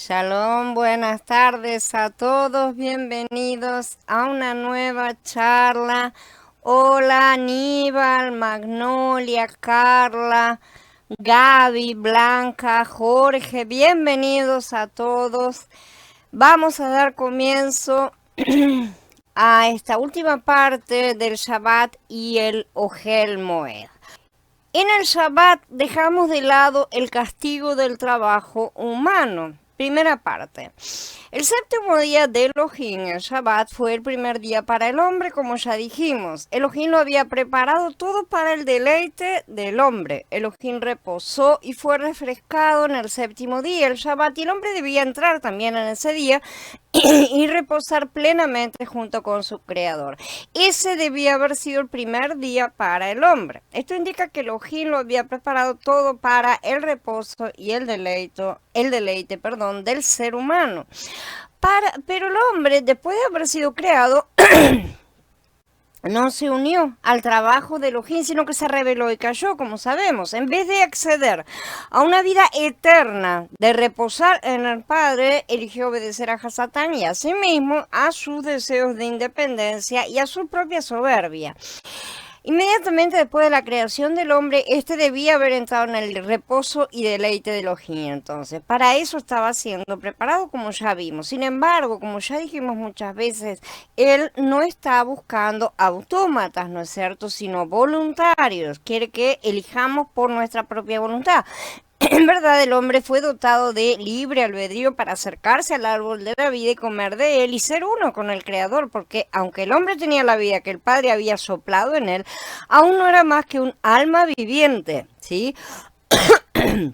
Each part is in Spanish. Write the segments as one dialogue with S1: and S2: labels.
S1: Shalom, buenas tardes a todos, bienvenidos a una nueva charla. Hola Aníbal, Magnolia, Carla, Gaby, Blanca, Jorge, bienvenidos a todos. Vamos a dar comienzo a esta última parte del Shabbat y el Ohel Moed. En el Shabbat dejamos de lado el castigo del trabajo humano. Primera parte. El séptimo día de Elohim, el Shabbat, fue el primer día para el hombre, como ya dijimos. Elohim lo había preparado todo para el deleite del hombre. Elohim reposó y fue refrescado en el séptimo día, el Shabbat, y el hombre debía entrar también en ese día y reposar plenamente junto con su creador. Ese debía haber sido el primer día para el hombre. Esto indica que Elohim lo había preparado todo para el reposo y el deleite, del ser humano. Pero el hombre, después de haber sido creado, no se unió al trabajo de Elohim, sino que se rebeló y cayó, como sabemos. En vez de acceder a una vida eterna, de reposar en el Padre, eligió obedecer a Satán y a sí mismo a sus deseos de independencia y a su propia soberbia. Inmediatamente después de la creación del hombre, este debía haber entrado en el reposo y deleite de Elohim. Entonces, para eso estaba siendo preparado, como ya vimos. Sin embargo, como ya dijimos muchas veces, él no está buscando autómatas, ¿no es cierto?, sino voluntarios. Quiere que elijamos por nuestra propia voluntad. En verdad, el hombre fue dotado de libre albedrío para acercarse al árbol de la vida y comer de él y ser uno con el Creador, porque aunque el hombre tenía la vida que el Padre había soplado en él, aún no era más que un alma viviente, ¿sí?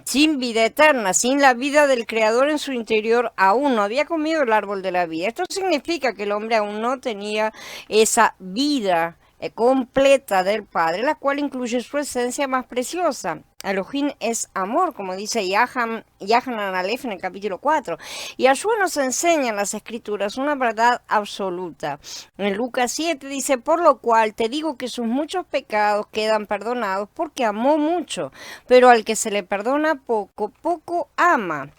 S1: Sin vida eterna, sin la vida del Creador en su interior, aún no había comido el árbol de la vida. Esto significa que el hombre aún no tenía esa vida completa del Padre, la cual incluye su esencia más preciosa. Elohim es amor, como dice Yahanan Aleph en el capítulo 4. Y Yahshua nos enseña en las Escrituras una verdad absoluta. En Lucas 7 dice, por lo cual te digo que sus muchos pecados quedan perdonados porque amó mucho, pero al que se le perdona poco, poco ama.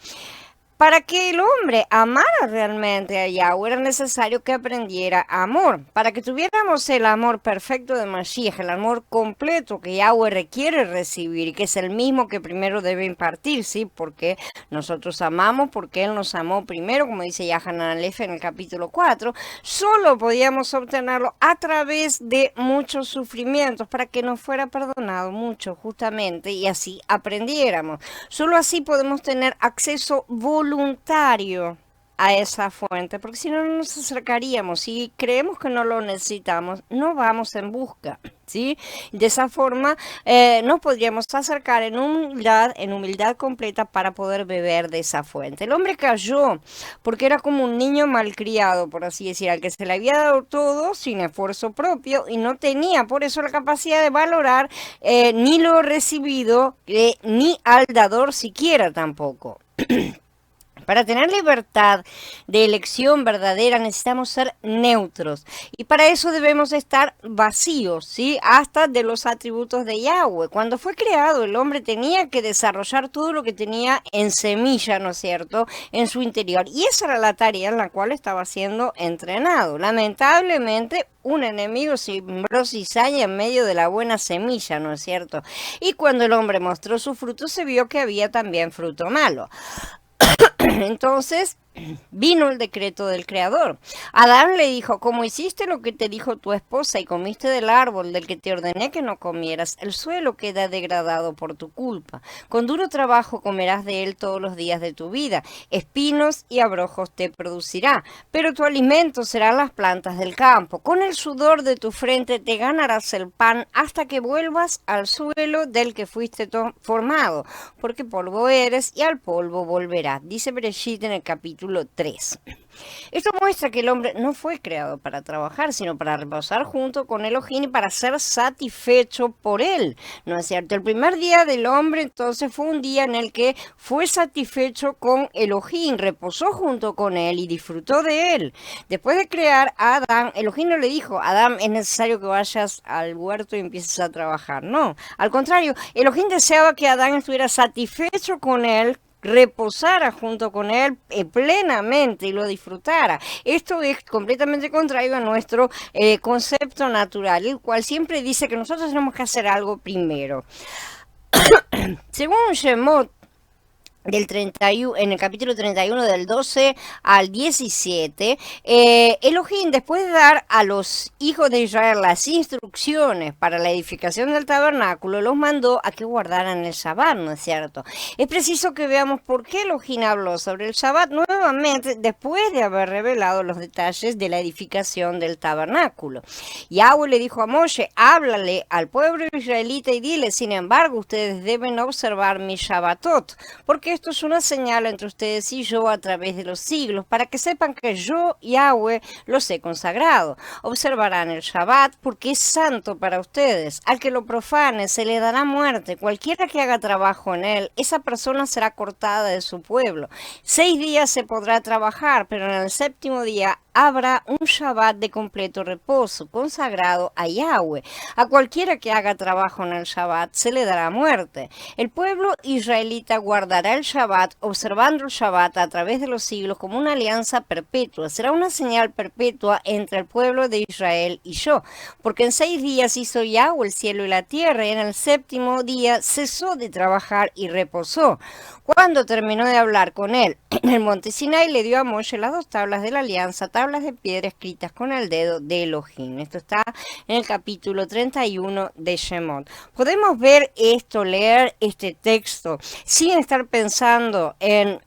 S1: Para que el hombre amara realmente a Yahweh era necesario que aprendiera amor. Para que tuviéramos el amor perfecto de Mashiach, el amor completo que Yahweh requiere recibir y que es el mismo que primero debe impartir, ¿sí? Porque nosotros amamos, porque Él nos amó primero, como dice Yahanan Aleph en el capítulo 4, solo podíamos obtenerlo a través de muchos sufrimientos para que nos fuera perdonado mucho, justamente, y así aprendiéramos. Solo así podemos tener acceso voluntario a esa fuente, porque si no, no nos acercaríamos. Si creemos que no lo necesitamos, no vamos en busca, ¿sí? De esa forma nos podríamos acercar en humildad completa para poder beber de esa fuente. El hombre cayó porque era como un niño malcriado, por así decir, al que se le había dado todo sin esfuerzo propio y no tenía por eso la capacidad de valorar ni lo recibido, ni al dador siquiera tampoco. Para tener libertad de elección verdadera necesitamos ser neutros y para eso debemos estar vacíos, ¿sí? Hasta de los atributos de Yahweh. Cuando fue creado el hombre tenía que desarrollar todo lo que tenía en semilla, ¿no es cierto?, en su interior, y esa era la tarea en la cual estaba siendo entrenado. Lamentablemente un enemigo sembró cizaña en medio de la buena semilla, ¿no es cierto? Y cuando el hombre mostró su fruto se vio que había también fruto malo. Entonces vino el decreto del Creador. Adán le dijo, como hiciste lo que te dijo tu esposa y comiste del árbol del que te ordené que no comieras, el suelo queda degradado por tu culpa. Con duro trabajo comerás de él todos los días de tu vida. Espinos y abrojos te producirá, pero tu alimento serán las plantas del campo. Con el sudor de tu frente te ganarás el pan hasta que vuelvas al suelo del que fuiste formado, porque polvo eres y al polvo volverás. Dice Bereshit en el capítulo 3. Esto muestra que el hombre no fue creado para trabajar, sino para reposar junto con Elohim y para ser satisfecho por él. ¿No es cierto? El primer día del hombre entonces fue un día en el que fue satisfecho con Elohim, reposó junto con él y disfrutó de él. Después de crear a Adán, Elohim no le dijo, Adán, es necesario que vayas al huerto y empieces a trabajar. No, al contrario, Elohim deseaba que Adán estuviera satisfecho con él reposara junto con él plenamente y lo disfrutara. Esto es completamente contrario a nuestro concepto natural, el cual siempre dice que nosotros tenemos que hacer algo primero. Según Shemot, en el capítulo 31 del 12 al 17, Elohim, después de dar a los hijos de Israel las instrucciones para la edificación del tabernáculo, los mandó a que guardaran el Shabbat, ¿no es cierto? Es preciso que veamos por qué Elohim habló sobre el Shabbat nuevamente después de haber revelado los detalles de la edificación del tabernáculo. Yahweh le dijo a Moshe: háblale al pueblo israelita y dile: sin embargo, ustedes deben observar mi Shabbatot, porque esto es una señal entre ustedes y yo a través de los siglos, para que sepan que yo, Yahweh, los he consagrado. Observarán el Shabbat porque es santo para ustedes. Al que lo profane se le dará muerte. Cualquiera que haga trabajo en él, esa persona será cortada de su pueblo. 6 días se podrá trabajar, pero en el séptimo día habrá un Shabbat de completo reposo, consagrado a Yahweh. A cualquiera que haga trabajo en el Shabbat se le dará muerte. El pueblo israelita guardará el Shabbat, observando el Shabbat a través de los siglos como una alianza perpetua. Será una señal perpetua entre el pueblo de Israel y yo, porque en 6 días hizo Yahweh el cielo y la tierra, y en el séptimo día cesó de trabajar y reposó. Cuando terminó de hablar con él en el monte Sinai, le dio a Moshe las 2 tablas de la alianza, tablas de piedra escritas con el dedo de Elohim. Esto está en el capítulo 31 de Shemot. Podemos ver esto, leer este texto, sin estar pensando en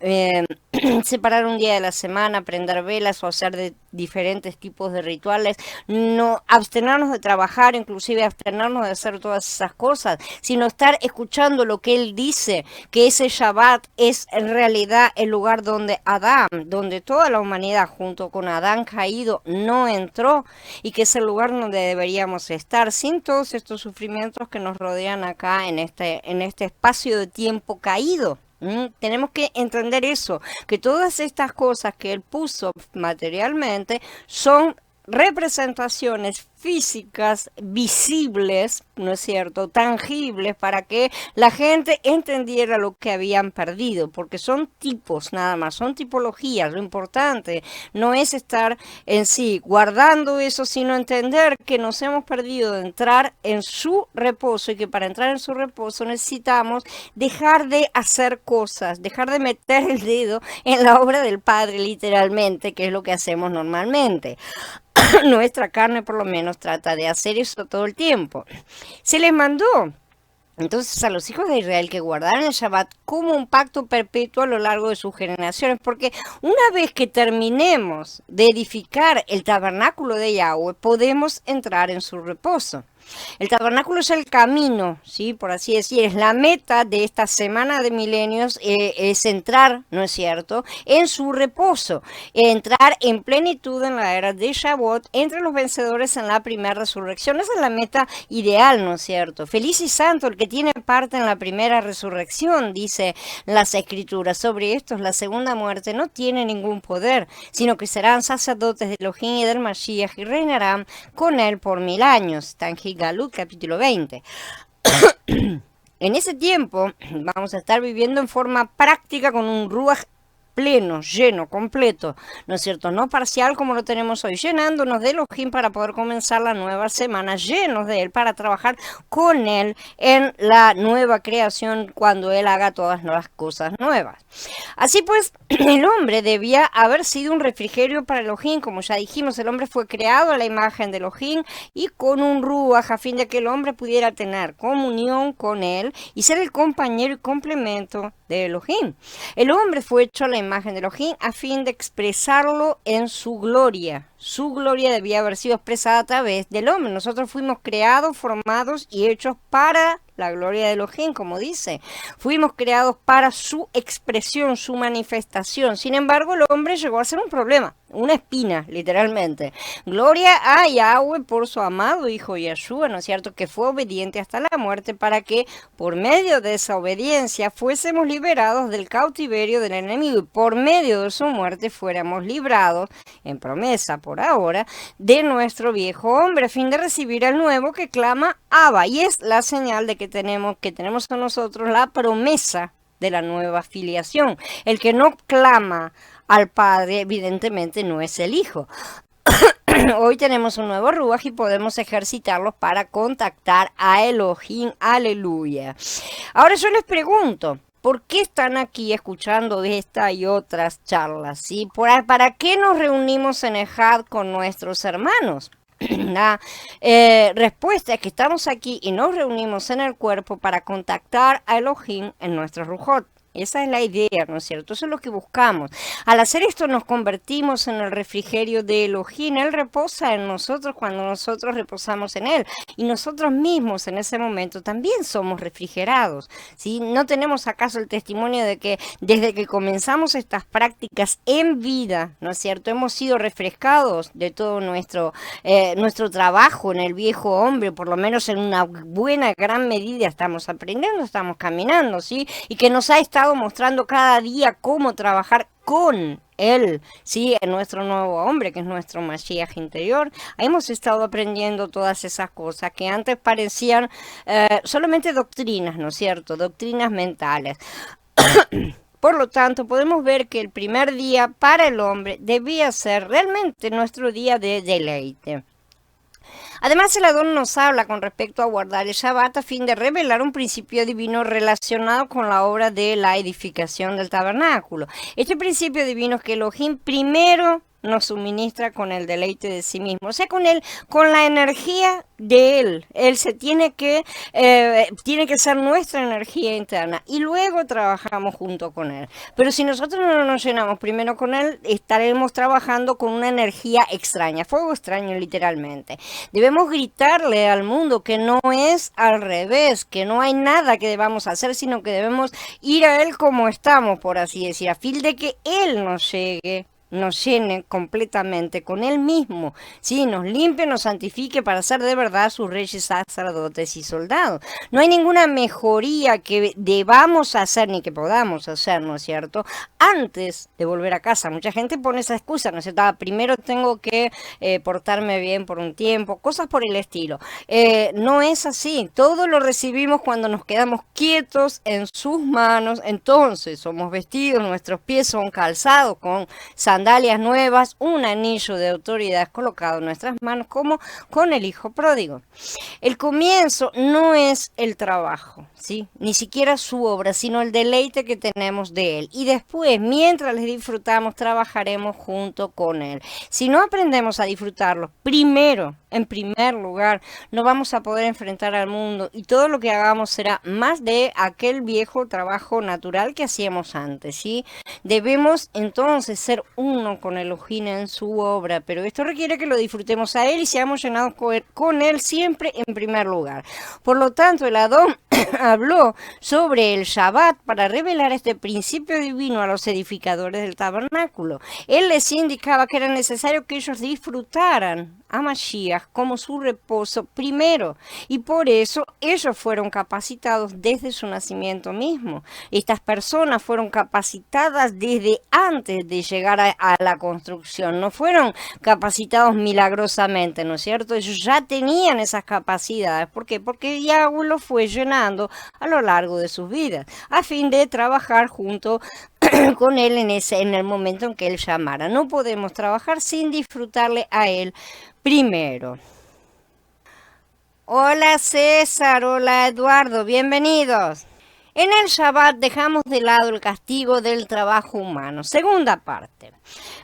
S1: separar un día de la semana, prender velas o hacer de diferentes tipos de rituales, no abstenernos de trabajar, inclusive abstenernos de hacer todas esas cosas, sino estar escuchando lo que él dice, que ese Shabbat es en realidad el lugar donde Adán, donde toda la humanidad junto con Adán caído no entró, y que es el lugar donde deberíamos estar, sin todos estos sufrimientos que nos rodean acá en este espacio de tiempo caído. Tenemos que entender eso, que todas estas cosas que él puso materialmente son representaciones físicas, visibles, ¿no es cierto?, tangibles, para que la gente entendiera lo que habían perdido, porque son tipos nada más, son tipologías. Lo importante no es estar en sí guardando eso, sino entender que nos hemos perdido de entrar en su reposo, y que para entrar en su reposo necesitamos dejar de hacer cosas, dejar de meter el dedo en la obra del Padre literalmente, que es lo que hacemos normalmente. Nuestra carne por lo menos trata de hacer eso todo el tiempo. Se les mandó entonces a los hijos de Israel que guardaran el Shabbat como un pacto perpetuo a lo largo de sus generaciones, porque una vez que terminemos de edificar el tabernáculo de Yahweh, podemos entrar en su reposo. El tabernáculo es el camino, ¿sí?, por así decir, es la meta de esta semana de milenios, es entrar, ¿no es cierto?, en su reposo, entrar en plenitud en la era de Shavuot, entre los vencedores en la primera resurrección. Esa es la meta ideal, ¿no es cierto? Feliz y santo el que tiene parte en la primera resurrección, dice las Escrituras. Sobre estos la segunda muerte no tiene ningún poder, sino que serán sacerdotes de Elohim y del Mashiach y reinarán con él por 1000 años. Está en Galut, capítulo 20. En ese tiempo vamos a estar viviendo en forma práctica con un Ruach pleno, lleno, completo, ¿no es cierto? No parcial como lo tenemos hoy, llenándonos de Elohim para poder comenzar la nueva semana, llenos de él para trabajar con él en la nueva creación cuando él haga todas las cosas nuevas. Así pues, el hombre debía haber sido un refrigerio para Elohim. Como ya dijimos, el hombre fue creado a la imagen de Elohim y con un ruaj, a fin de que el hombre pudiera tener comunión con él y ser el compañero y complemento de Elohim. El hombre fue hecho a la imagen de Elohim a fin de expresarlo en su gloria. Su gloria debía haber sido expresada a través del hombre. Nosotros fuimos creados, formados y hechos para la gloria de Elohim, como dice. Fuimos creados para su expresión, su manifestación. Sin embargo, el hombre llegó a ser un problema, una espina, literalmente. Gloria a Yahweh por su amado Hijo Yeshua, ¿no es cierto?, que fue obediente hasta la muerte, para que por medio de esa obediencia fuésemos liberados del cautiverio del enemigo, y por medio de su muerte fuéramos librados, en promesa por ahora, de nuestro viejo hombre, a fin de recibir al nuevo que clama Abba. Y es la señal de que tenemos a nosotros la promesa de la nueva filiación. El que no clama al Padre, evidentemente no es el Hijo. Hoy tenemos un nuevo Ruach y podemos ejercitarlos para contactar a Elohim. Aleluya. Ahora yo les pregunto, ¿por qué están aquí escuchando esta y otras charlas? ¿Sí? ¿Para qué nos reunimos en Ejad con nuestros hermanos? La respuesta es que estamos aquí y nos reunimos en el cuerpo para contactar a Elohim en nuestro Rujot. Esa es la idea, ¿no es cierto? Eso es lo que buscamos. Al hacer esto nos convertimos en el refrigerio de Elohim. Él reposa en nosotros cuando nosotros reposamos en Él. Y nosotros mismos en ese momento también somos refrigerados, ¿sí? ¿No tenemos acaso el testimonio de que desde que comenzamos estas prácticas en vida, ¿no es cierto? Hemos sido refrescados de todo nuestro trabajo en el viejo hombre, por lo menos en una buena, gran medida estamos aprendiendo, estamos caminando, ¿sí? Y que nos ha estado mostrando cada día cómo trabajar con Él, ¿sí? En nuestro nuevo hombre, que es nuestro Mashiach interior. Hemos estado aprendiendo todas esas cosas que antes parecían solamente doctrinas, ¿no es cierto? Doctrinas mentales. Por lo tanto, podemos ver que el primer día para el hombre debía ser realmente nuestro día de deleite. Además, el Adón nos habla con respecto a guardar el Shabbat a fin de revelar un principio divino relacionado con la obra de la edificación del tabernáculo. Este principio divino es que Elohim primero nos suministra con el deleite de sí mismo, o sea, con la energía de Él. Él tiene que ser nuestra energía interna y luego trabajamos junto con Él. Pero si nosotros no nos llenamos primero con Él, estaremos trabajando con una energía extraña, fuego extraño literalmente. Debemos gritarle al mundo que no es al revés, que no hay nada que debamos hacer, sino que debemos ir a Él como estamos, por así decir, a fin de que Él nos llene completamente con Él mismo, ¿sí? Nos limpie, nos santifique para ser de verdad sus reyes, sacerdotes y soldados. No hay ninguna mejoría que debamos hacer ni que podamos hacer, ¿no es cierto?, antes de volver a casa. Mucha gente pone esa excusa, ¿no es cierto? Primero tengo que portarme bien por un tiempo, cosas por el estilo. No es así. Todo lo recibimos cuando nos quedamos quietos en sus manos. Entonces somos vestidos, nuestros pies son calzados con sandalias nuevas, un anillo de autoridad colocado en nuestras manos como con el hijo pródigo. El comienzo no es el trabajo, ¿sí? Ni siquiera su obra, sino el deleite que tenemos de Él. Y después, mientras les disfrutamos, trabajaremos junto con Él. Si no aprendemos a disfrutarlo, primero, en primer lugar, no vamos a poder enfrentar al mundo y todo lo que hagamos será más de aquel viejo trabajo natural que hacíamos antes, ¿sí? Debemos entonces ser uno con Elohim en su obra, pero esto requiere que lo disfrutemos a Él y seamos llenados con Él siempre en primer lugar. Por lo tanto, el Adón habló sobre el Shabbat para revelar este principio divino a los edificadores del tabernáculo. Él les indicaba que era necesario que ellos disfrutaran a Mashiach como su reposo primero, y por eso ellos fueron capacitados desde su nacimiento mismo. Estas personas fueron capacitadas desde antes de llegar a la construcción, no fueron capacitados milagrosamente, ¿no es cierto? Ellos ya tenían esas capacidades. ¿Por qué? Porque Yahweh los fue llenando a lo largo de sus vidas, a fin de trabajar junto con Él en el momento en que Él llamara. No podemos trabajar sin disfrutarle a Él primero. Hola César, hola Eduardo, bienvenidos. En el Shabbat dejamos de lado el castigo del trabajo humano. Segunda parte.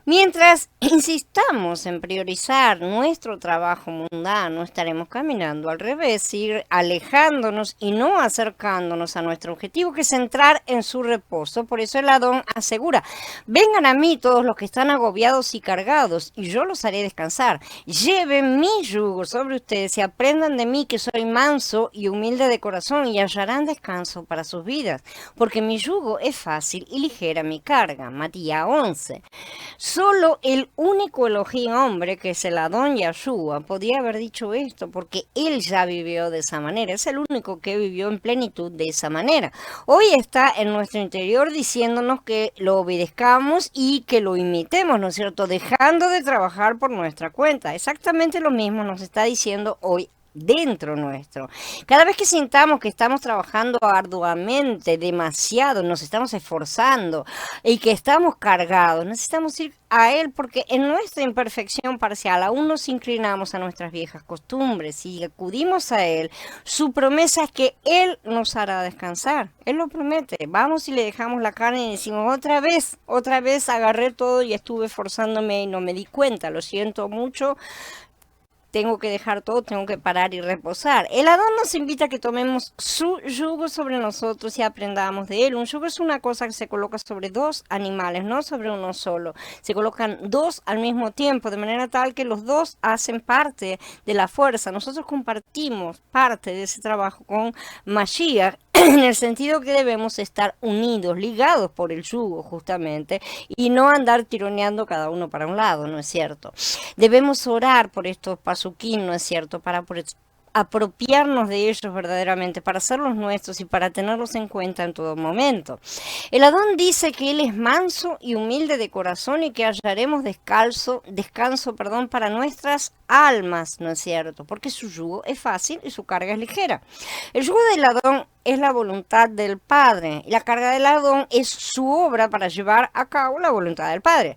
S1: Mientras insistamos en priorizar nuestro trabajo mundano, estaremos caminando al revés, ir alejándonos y no acercándonos a nuestro objetivo, que es entrar en su reposo. Por eso el Adón asegura: vengan a mí todos los que están agobiados y cargados, y yo los haré descansar. Lleven mi yugo sobre ustedes y aprendan de mí, que soy manso y humilde de corazón, y hallarán descanso para sus vidas, porque mi yugo es fácil y ligera mi carga. Matías 11. Solo el único Elohim hombre, que es el Adón Yahshua, podía haber dicho esto, porque él ya vivió de esa manera. Es el único que vivió en plenitud de esa manera. Hoy está en nuestro interior diciéndonos que lo obedezcamos y que lo imitemos, ¿no es cierto? Dejando de trabajar por nuestra cuenta. Exactamente lo mismo nos está diciendo hoy dentro nuestro. Cada vez que sintamos que estamos trabajando arduamente, demasiado, nos estamos esforzando y que estamos cargados, necesitamos ir a Él porque en nuestra imperfección parcial aún nos inclinamos a nuestras viejas costumbres y acudimos a Él. Su promesa es que Él nos hará descansar. Él lo promete. Vamos y le dejamos la carne y decimos otra vez agarré todo y estuve forzándome y no me di cuenta. Lo siento mucho. Tengo que dejar todo, tengo que parar y reposar. El Adón nos invita a que tomemos su yugo sobre nosotros y aprendamos de él. Un yugo es una cosa que se coloca sobre dos animales, no sobre uno solo. Se colocan dos al mismo tiempo, de manera tal que los dos hacen parte de la fuerza. Nosotros compartimos parte de ese trabajo con Mashiach, en el sentido que debemos estar unidos, ligados por el yugo justamente, y no andar tironeando cada uno para un lado, ¿no es cierto? Debemos orar por estos pasuquín, ¿no es cierto? Para apropiarnos de ellos verdaderamente, para hacerlos nuestros y para tenerlos en cuenta en todo momento. El Adón dice que él es manso y humilde de corazón y que hallaremos descanso, para nuestras almas, ¿no es cierto? Porque su yugo es fácil y su carga es ligera. El yugo del Adón es la voluntad del Padre y la carga del Adón es su obra para llevar a cabo la voluntad del Padre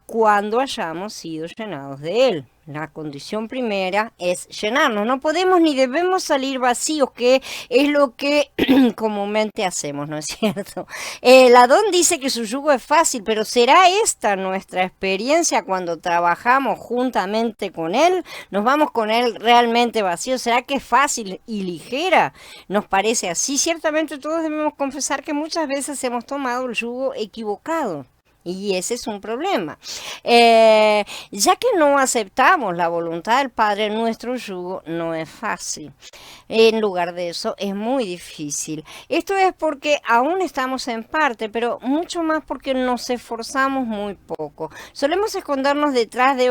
S1: cuando hayamos sido llenados de él. La condición primera es llenarnos. No podemos ni debemos salir vacíos, que es lo que comúnmente hacemos, ¿no es cierto? El Adón dice que su yugo es fácil, pero ¿será esta nuestra experiencia cuando trabajamos juntamente con él? ¿Nos vamos con él realmente vacíos? ¿Será que es fácil y ligera? ¿Nos parece así? Ciertamente todos debemos confesar que muchas veces hemos tomado el yugo equivocado. Y ese es un problema. Ya que no aceptamos la voluntad del Padre, nuestro yugo no es fácil. En lugar de eso, es muy difícil. Esto es porque aún estamos en parte, pero mucho más porque nos esforzamos muy poco. Solemos escondernos detrás de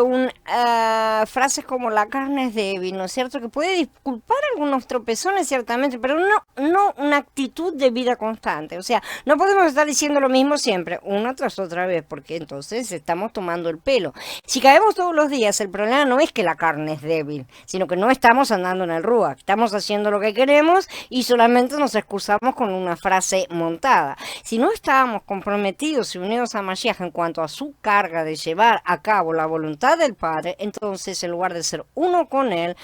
S1: frases como la carne es débil, ¿no es cierto? Que puede disculpar algunos tropezones, ciertamente, pero no una actitud de vida constante. O sea, no podemos estar diciendo lo mismo siempre, una tras otra vez, porque entonces estamos tomando el pelo. Si caemos todos los días, el problema no es que la carne es débil, sino que no estamos andando en el ruach, estamos haciendo lo que queremos y solamente nos excusamos con una frase montada. Si no estábamos comprometidos y unidos a Mashiach en cuanto a su carga de llevar a cabo la voluntad del Padre, entonces en lugar de ser uno con él,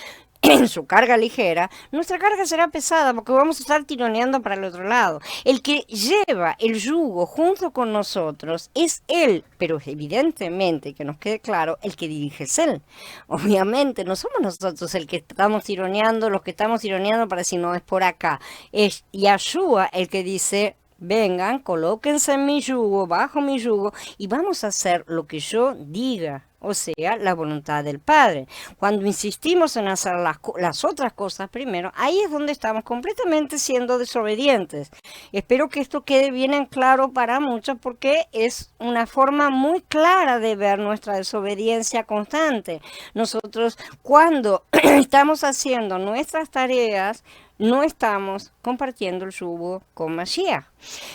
S1: en su carga ligera, nuestra carga será pesada porque vamos a estar tironeando para el otro lado. El que lleva el yugo junto con nosotros es Él, pero evidentemente, que nos quede claro, el que dirige es Él. Obviamente, no somos nosotros el que estamos tironeando, los que estamos tironeando para decir, no, es por acá. Es Yahshua el que dice, vengan, colóquense en mi yugo, bajo mi yugo, y vamos a hacer lo que yo diga. O sea, la voluntad del Padre. Cuando insistimos en hacer las otras cosas primero, ahí es donde estamos completamente siendo desobedientes. Espero que esto quede bien en claro para muchos porque es una forma muy clara de ver nuestra desobediencia constante. Nosotros, cuando estamos haciendo nuestras tareas, no estamos compartiendo el yugo con Mashiach.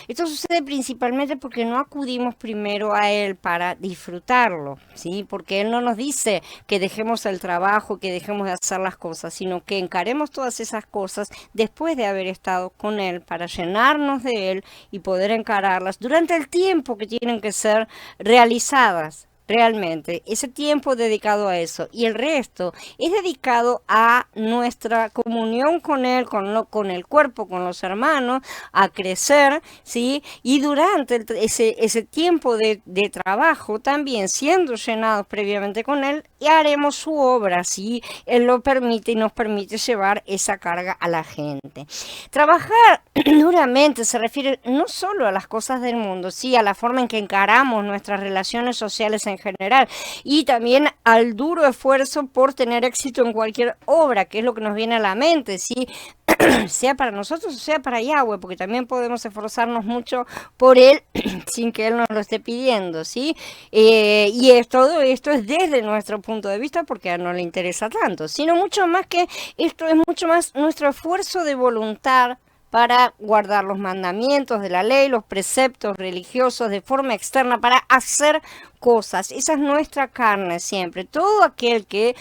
S1: Esto sucede principalmente porque no acudimos primero a Él para disfrutarlo, ¿sí? Porque Él no nos dice que dejemos el trabajo, que dejemos de hacer las cosas, sino que encaremos todas esas cosas después de haber estado con Él para llenarnos de Él y poder encararlas durante el tiempo que tienen que ser realizadas. Realmente, ese tiempo dedicado a eso y el resto es dedicado a nuestra comunión con Él, con el cuerpo, con los hermanos, a crecer, ¿sí? Y durante ese tiempo de trabajo también siendo llenados previamente con Él, y haremos su obra, ¿sí? Él lo permite y nos permite llevar esa carga a la gente. Trabajar duramente se refiere no solo a las cosas del mundo, sí, a la forma en que encaramos nuestras relaciones sociales en general y también al duro esfuerzo por tener éxito en cualquier obra, que es lo que nos viene a la mente, ¿sí? Sea para nosotros o sea para Yahweh, porque también podemos esforzarnos mucho por Él sin que Él nos lo esté pidiendo, ¿sí? Todo esto es desde nuestro punto de vista porque a Él no le interesa tanto, sino mucho más que esto es mucho más nuestro esfuerzo de voluntad para guardar los mandamientos de la ley, los preceptos religiosos de forma externa, para hacer cosas. Esa es nuestra carne siempre. Todo aquel que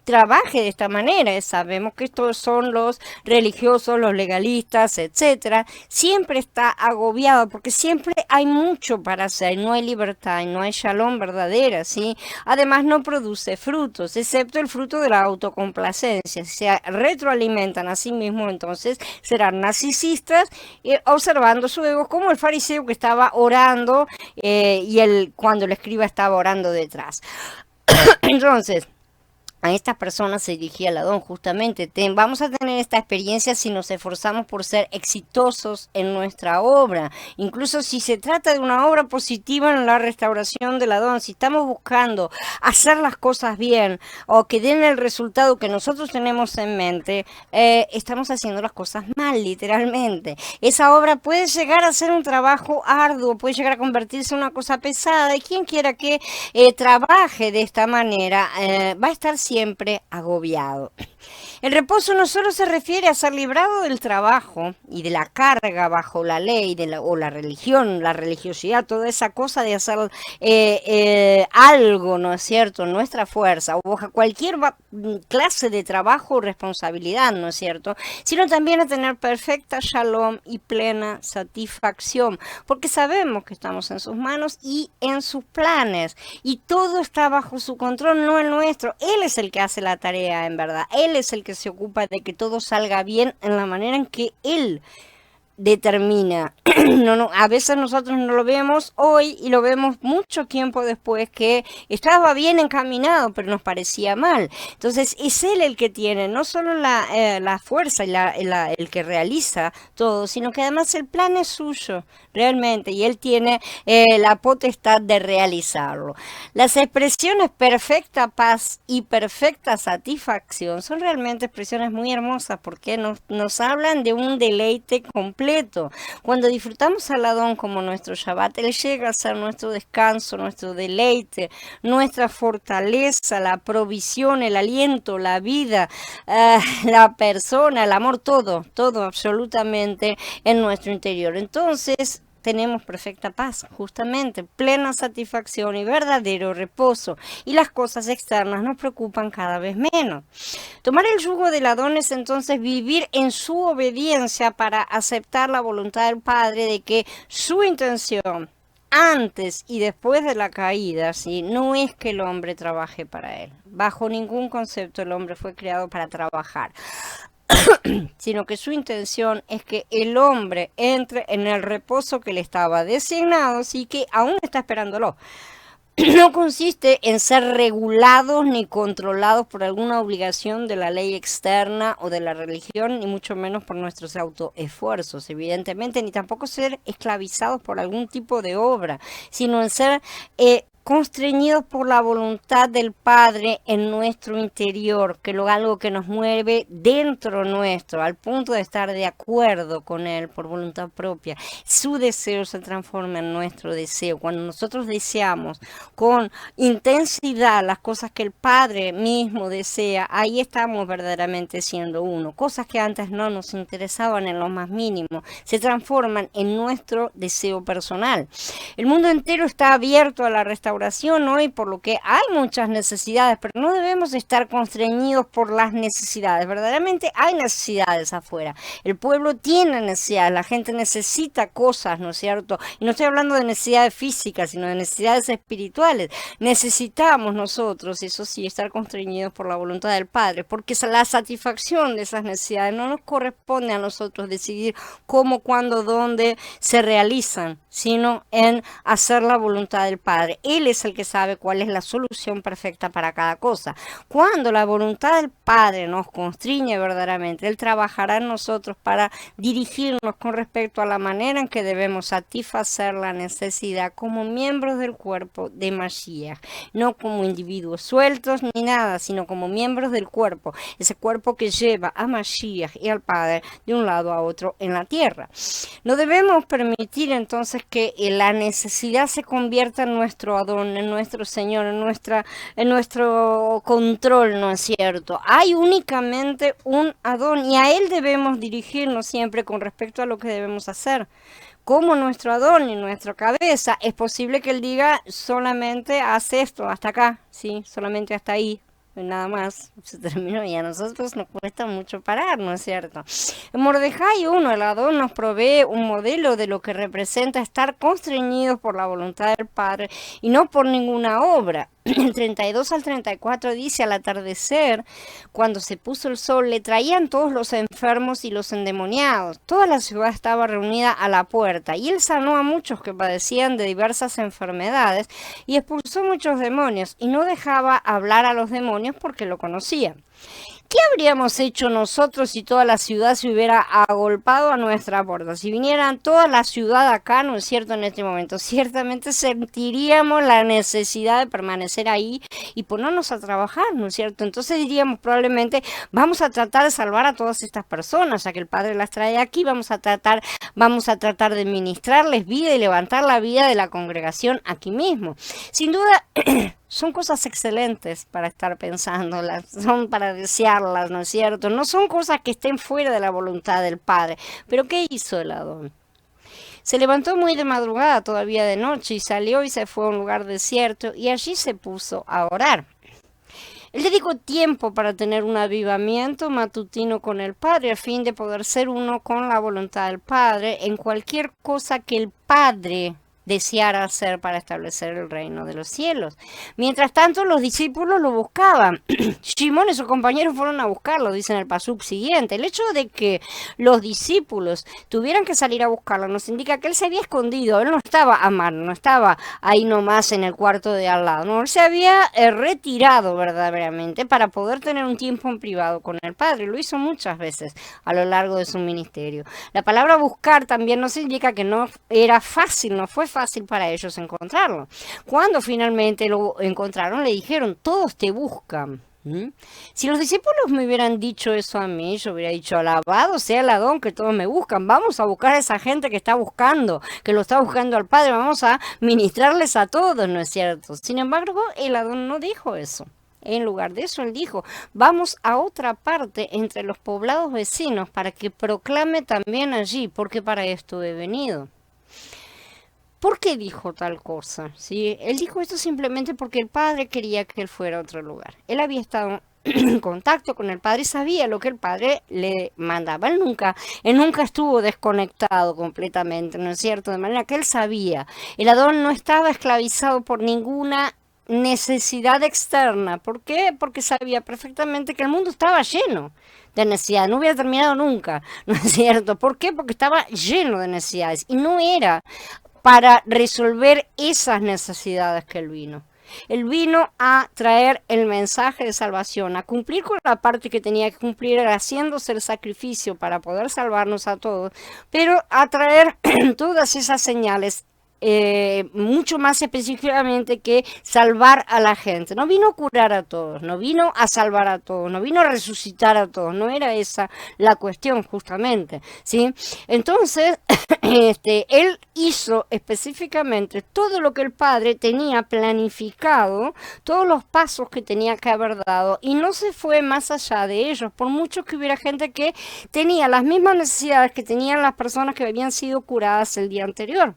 S1: trabaje de esta manera, sabemos que estos son los religiosos, los legalistas, etcétera, siempre está agobiado porque siempre hay mucho para hacer, no hay libertad, no hay shalom verdadera, ¿sí? Además no produce frutos, excepto el fruto de la autocomplacencia. Si se retroalimentan a sí mismos, entonces serán narcisistas, observando su ego, como el fariseo que estaba orando cuando el escriba estaba orando detrás. Entonces, a estas personas se dirigía el Adón justamente. Vamos a tener esta experiencia si nos esforzamos por ser exitosos en nuestra obra. Incluso si se trata de una obra positiva en la restauración del Adón, si estamos buscando hacer las cosas bien o que den el resultado que nosotros tenemos en mente, estamos haciendo las cosas mal, literalmente. Esa obra puede llegar a ser un trabajo arduo, puede llegar a convertirse en una cosa pesada, y quien quiera que trabaje de esta manera va a estar siempre agobiado. El reposo no solo se refiere a ser librado del trabajo y de la carga bajo la ley o la religión, la religiosidad, toda esa cosa de hacer algo, ¿no es cierto?, nuestra fuerza, o bajo cualquier clase de trabajo o responsabilidad, ¿no es cierto?, sino también a tener perfecta shalom y plena satisfacción, porque sabemos que estamos en sus manos y en sus planes, y todo está bajo su control, no el nuestro. Él es el que hace la tarea, en verdad. Él es el que se ocupa de que todo salga bien en la manera en que Él determina. A veces nosotros no lo vemos hoy y lo vemos mucho tiempo después, que estaba bien encaminado pero nos parecía mal. Entonces es Él el que tiene no solo la fuerza y el que realiza todo, sino que además el plan es suyo realmente, y Él tiene la potestad de realizarlo. Las expresiones perfecta paz y perfecta satisfacción son realmente expresiones muy hermosas, porque nos hablan de un deleite completo. Cuando disfrutamos al Adón como nuestro Shabbat, Él llega a ser nuestro descanso, nuestro deleite, nuestra fortaleza, la provisión, el aliento, la vida, la persona, el amor, todo absolutamente en nuestro interior. Entonces tenemos perfecta paz, justamente, plena satisfacción y verdadero reposo, y las cosas externas nos preocupan cada vez menos. Tomar el yugo del Adón es entonces vivir en su obediencia para aceptar la voluntad del Padre, de que su intención antes y después de la caída, ¿sí?, no es que el hombre trabaje para él. Bajo ningún concepto el hombre fue creado para trabajar, sino que su intención es que el hombre entre en el reposo que le estaba designado, y que aún está esperándolo. No consiste en ser regulados ni controlados por alguna obligación de la ley externa o de la religión, ni mucho menos por nuestros autoesfuerzos, evidentemente, ni tampoco ser esclavizados por algún tipo de obra, sino en ser constreñidos por la voluntad del Padre en nuestro interior, algo que nos mueve dentro nuestro, al punto de estar de acuerdo con Él por voluntad propia. Su deseo se transforma en nuestro deseo. Cuando nosotros deseamos con intensidad las cosas que el Padre mismo desea, ahí estamos verdaderamente siendo uno. Cosas que antes no nos interesaban en lo más mínimo, se transforman en nuestro deseo personal. El mundo entero está abierto a la restauración hoy, por lo que hay muchas necesidades, pero no debemos estar constreñidos por las necesidades. Verdaderamente hay necesidades afuera. El pueblo tiene necesidades, la gente necesita cosas, ¿no es cierto? Y no estoy hablando de necesidades físicas, sino de necesidades espirituales. Necesitamos nosotros, eso sí, estar constreñidos por la voluntad del Padre, porque la satisfacción de esas necesidades no nos corresponde a nosotros decidir cómo, cuándo, dónde se realizan, sino en hacer la voluntad del Padre. Él es el que sabe cuál es la solución perfecta para cada cosa. Cuando la voluntad del Padre nos constriñe verdaderamente, Él trabajará en nosotros para dirigirnos con respecto a la manera en que debemos satisfacer la necesidad como miembros del cuerpo de Mashiach, no como individuos sueltos ni nada, sino como miembros del cuerpo, ese cuerpo que lleva a Mashiach y al Padre de un lado a otro en la tierra. No debemos permitir entonces que la necesidad se convierta en nuestro Adón, en nuestro Señor, en nuestro control, ¿no es cierto? Hay únicamente un Adón, y a Él debemos dirigirnos siempre con respecto a lo que debemos hacer. como nuestro Adón y nuestra cabeza, es posible que Él diga solamente haz esto, hasta acá, ¿sí? Solamente hasta ahí. Nada más, se terminó y a nosotros nos cuesta mucho parar, ¿no es cierto? En Mordejai 1, el Adón nos provee un modelo de lo que representa estar constreñidos por la voluntad del Padre y no por ninguna obra. El 32 al 34 dice, al atardecer, cuando se puso el sol, le traían todos los enfermos y los endemoniados. Toda la ciudad estaba reunida a la puerta, y él sanó a muchos que padecían de diversas enfermedades, y expulsó muchos demonios, y no dejaba hablar a los demonios porque lo conocían. ¿Qué habríamos hecho nosotros si toda la ciudad se hubiera agolpado a nuestra puerta? Si vinieran toda la ciudad acá, ¿no es cierto?, en este momento, ciertamente sentiríamos la necesidad de permanecer ahí y ponernos a trabajar, ¿no es cierto? Entonces diríamos probablemente, vamos a tratar de salvar a todas estas personas, ya que el Padre las trae aquí, vamos a tratar de ministrarles vida y levantar la vida de la congregación aquí mismo. Sin duda, son cosas excelentes para estar pensándolas, son para desearlas, ¿no es cierto? No son cosas que estén fuera de la voluntad del Padre. Pero ¿qué hizo el Adón? Se levantó muy de madrugada, todavía de noche, y salió y se fue a un lugar desierto, y allí se puso a orar. Él dedicó tiempo para tener un avivamiento matutino con el Padre, a fin de poder ser uno con la voluntad del Padre en cualquier cosa que el Padre deseara hacer para establecer el reino de los cielos. Mientras tanto, los discípulos lo buscaban. Simón y sus compañeros fueron a buscarlo, dice en el pasuk siguiente. El hecho de que los discípulos tuvieran que salir a buscarlo nos indica que él se había escondido. Él no estaba a mano, no estaba ahí nomás en el cuarto de al lado. No, él se había retirado verdaderamente para poder tener un tiempo en privado con el Padre. Lo hizo muchas veces a lo largo de su ministerio. La palabra buscar también nos indica que no era fácil, no fue fácil para ellos encontrarlo. Cuando finalmente lo encontraron, le dijeron, todos te buscan. Si los discípulos me hubieran dicho eso a mí, yo hubiera dicho, alabado sea el Adón que todos me buscan, vamos a buscar a esa gente que está buscando, que lo está buscando al Padre, vamos a ministrarles a todos, ¿no es cierto? Sin embargo, el Adón no dijo eso. En lugar de eso, él dijo, vamos a otra parte entre los poblados vecinos para que proclame también allí, porque para esto he venido. ¿Por qué dijo tal cosa? ¿Sí? Él dijo esto simplemente porque el Padre quería que él fuera a otro lugar. Él había estado en contacto con el Padre y sabía lo que el Padre le mandaba. Él nunca estuvo desconectado completamente, ¿no es cierto? De manera que él sabía. El Adón no estaba esclavizado por ninguna necesidad externa. ¿Por qué? Porque sabía perfectamente que el mundo estaba lleno de necesidades, no hubiera terminado nunca, ¿no es cierto? ¿Por qué? Porque estaba lleno de necesidades y no era para resolver esas necesidades que él vino. Él vino a traer el mensaje de salvación, a cumplir con la parte que tenía que cumplir, haciéndose el sacrificio para poder salvarnos a todos, pero a traer todas esas señales. Mucho más específicamente que salvar a la gente. No vino a curar a todos, no vino a salvar a todos, no vino a resucitar a todos, no era esa la cuestión justamente, ¿sí? Entonces, él hizo específicamente todo lo que el Padre tenía planificado, todos los pasos que tenía que haber dado, y no se fue más allá de ellos, por mucho que hubiera gente que tenía las mismas necesidades que tenían las personas que habían sido curadas el día anterior.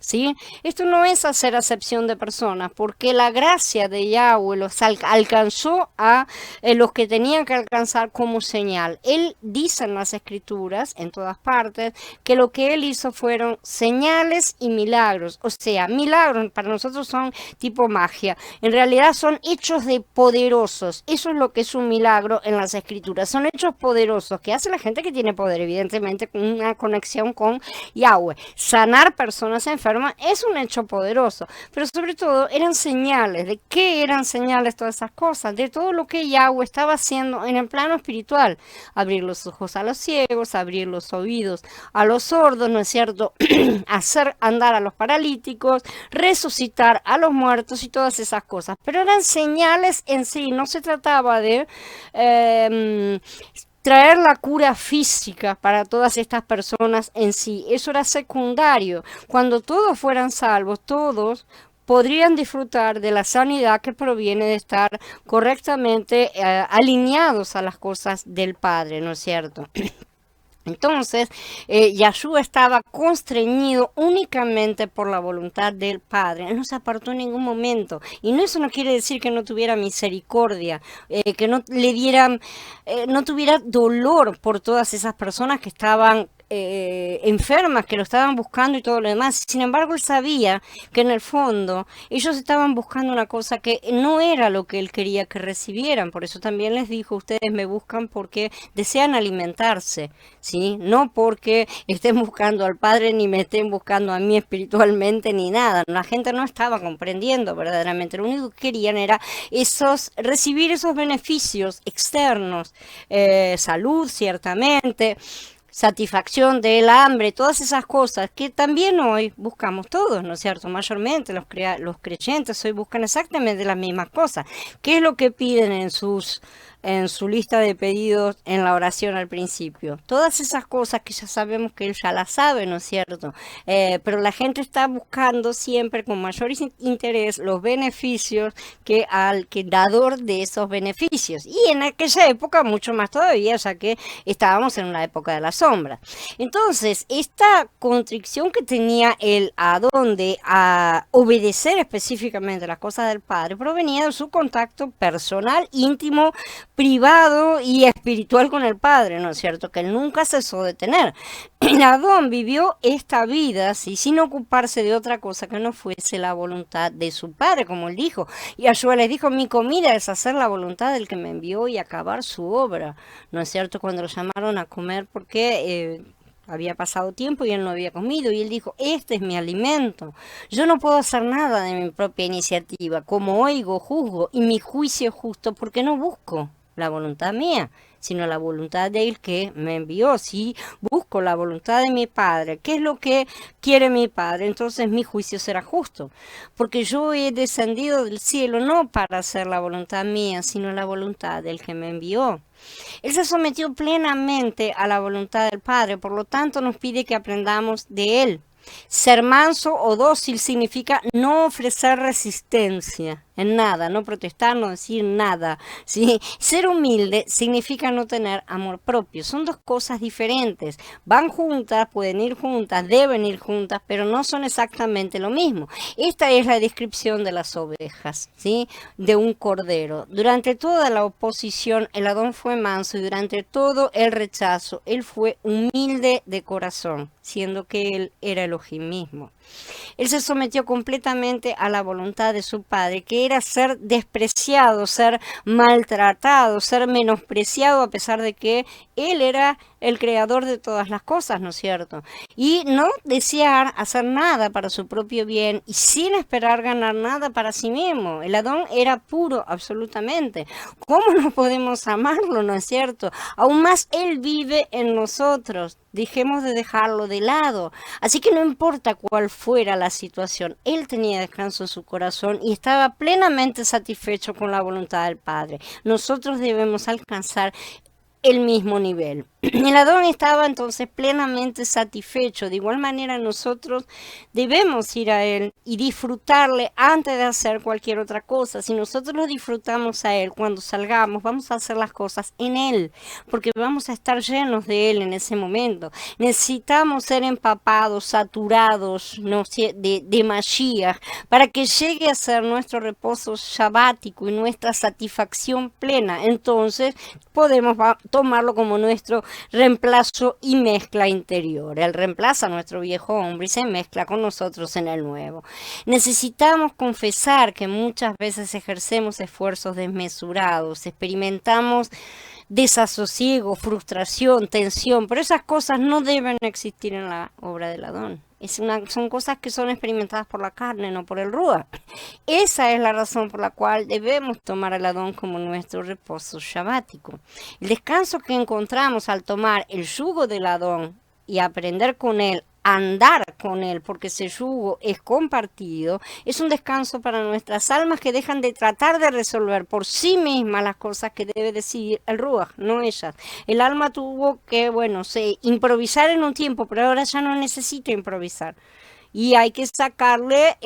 S1: ¿Sí? Esto no es hacer acepción de personas, porque la gracia de Yahweh los alcanzó a los que tenían que alcanzar como señal. Él dice en las escrituras, en todas partes, que lo que él hizo fueron señales y milagros. O sea, milagros para nosotros son tipo magia. En realidad son hechos de poderosos. Eso es lo que es un milagro en las escrituras. Son hechos poderosos que hace la gente que tiene poder, evidentemente, una conexión con Yahweh. Sanar personas enfermas es un hecho poderoso, pero sobre todo eran señales. ¿De qué eran señales todas esas cosas? De todo lo que Yahweh estaba haciendo en el plano espiritual. Abrir los ojos a los ciegos, abrir los oídos a los sordos, ¿no es cierto? Hacer andar a los paralíticos, resucitar a los muertos y todas esas cosas. Pero eran señales en sí, no se trataba de traer la cura física para todas estas personas en sí. Eso era secundario. Cuando todos fueran salvos, todos podrían disfrutar de la sanidad que proviene de estar correctamente alineados a las cosas del Padre, ¿no es cierto? Entonces, Yahshua estaba constreñido únicamente por la voluntad del Padre. Él no se apartó en ningún momento. Y no, eso no quiere decir que no tuviera misericordia, que no le dieran, no tuviera dolor por todas esas personas que estaban enfermas, que lo estaban buscando y todo lo demás. Sin embargo, él sabía que en el fondo ellos estaban buscando una cosa que no era lo que él quería que recibieran. Por eso también les dijo, ustedes me buscan porque desean alimentarse, ¿sí? No porque estén buscando al Padre ni me estén buscando a mí espiritualmente ni nada. La gente no estaba comprendiendo verdaderamente. Lo único que querían era recibir esos beneficios externos, salud ciertamente, satisfacción del hambre, todas esas cosas que también hoy buscamos todos, ¿no es cierto? Mayormente los creyentes hoy buscan exactamente las mismas cosas. ¿Qué es lo que piden en su lista de pedidos en la oración al principio? Todas esas cosas que ya sabemos que él ya las sabe, ¿no es cierto? Pero la gente está buscando siempre con mayor interés los beneficios que al que dador de esos beneficios. Y en aquella época mucho más todavía, ya que estábamos en una época de la sombra. Entonces, esta constricción que tenía él a dónde a obedecer específicamente las cosas del Padre provenía de su contacto personal, íntimo, privado y espiritual con el Padre, ¿no es cierto? Que él nunca cesó de tener. Adón vivió esta vida ¿sí? Sin ocuparse de otra cosa que no fuese la voluntad de su Padre, como él dijo. Y Yahshua les dijo, mi comida es hacer la voluntad del que me envió y acabar su obra, ¿no es cierto? Cuando lo llamaron a comer porque había pasado tiempo y él no había comido, y él dijo, este es mi alimento. Yo no puedo hacer nada de mi propia iniciativa, como oigo, juzgo, y mi juicio es justo porque no busco la voluntad mía, sino la voluntad de él que me envió. Si busco la voluntad de mi Padre, ¿qué es lo que quiere mi Padre? Entonces mi juicio será justo, porque yo he descendido del cielo no para hacer la voluntad mía, sino la voluntad del que me envió. Él se sometió plenamente a la voluntad del Padre, por lo tanto nos pide que aprendamos de él. Ser manso o dócil significa no ofrecer resistencia en nada, no protestar, no decir nada, ¿sí? Ser humilde significa no tener amor propio. Son dos cosas diferentes. Van juntas, pueden ir juntas, deben ir juntas, pero no son exactamente lo mismo. Esta es la descripción de las ovejas, ¿sí? De un cordero. Durante toda la oposición, el Adón fue manso, y durante todo el rechazo, él fue humilde de corazón, siendo que él era Elohim mismo. Él se sometió completamente a la voluntad de su Padre, que era ser despreciado, ser maltratado, ser menospreciado, a pesar de que él era el creador de todas las cosas, ¿no es cierto? Y no desear hacer nada para su propio bien y sin esperar ganar nada para sí mismo. El Adón era puro, absolutamente. ¿Cómo no podemos amarlo, no es cierto? Aún más él vive en nosotros. Dejemos de dejarlo de lado. Así que no importa cuál fuera la situación, él tenía descanso en su corazón y estaba plenamente satisfecho con la voluntad del Padre. Nosotros debemos alcanzar el mismo nivel. El Adón estaba entonces plenamente satisfecho. De igual manera nosotros debemos ir a Él y disfrutarle antes de hacer cualquier otra cosa. Si nosotros lo disfrutamos a Él cuando salgamos, vamos a hacer las cosas en Él, porque vamos a estar llenos de Él en ese momento. Necesitamos ser empapados, saturados, ¿no? de Mashiach, para que llegue a ser nuestro reposo shabático y nuestra satisfacción plena. Entonces podemos tomarlo como nuestro reemplazo y mezcla interior. Él reemplaza a nuestro viejo hombre y se mezcla con nosotros en el nuevo. Necesitamos confesar que muchas veces ejercemos esfuerzos desmesurados, experimentamos desasosiego, frustración, tensión, pero esas cosas no deben existir en la obra del Adón. Son cosas que son experimentadas por la carne, no por el Ruach. Esa es la razón por la cual debemos tomar al Adón como nuestro reposo shabático. El descanso que encontramos al tomar el yugo del Adón y aprender con él, andar con él, porque ese yugo es compartido, es un descanso para nuestras almas que dejan de tratar de resolver por sí mismas las cosas que debe decidir el Ruach, no ellas. El alma tuvo que, improvisar en un tiempo, pero ahora ya no necesita improvisar. Y hay que sacarle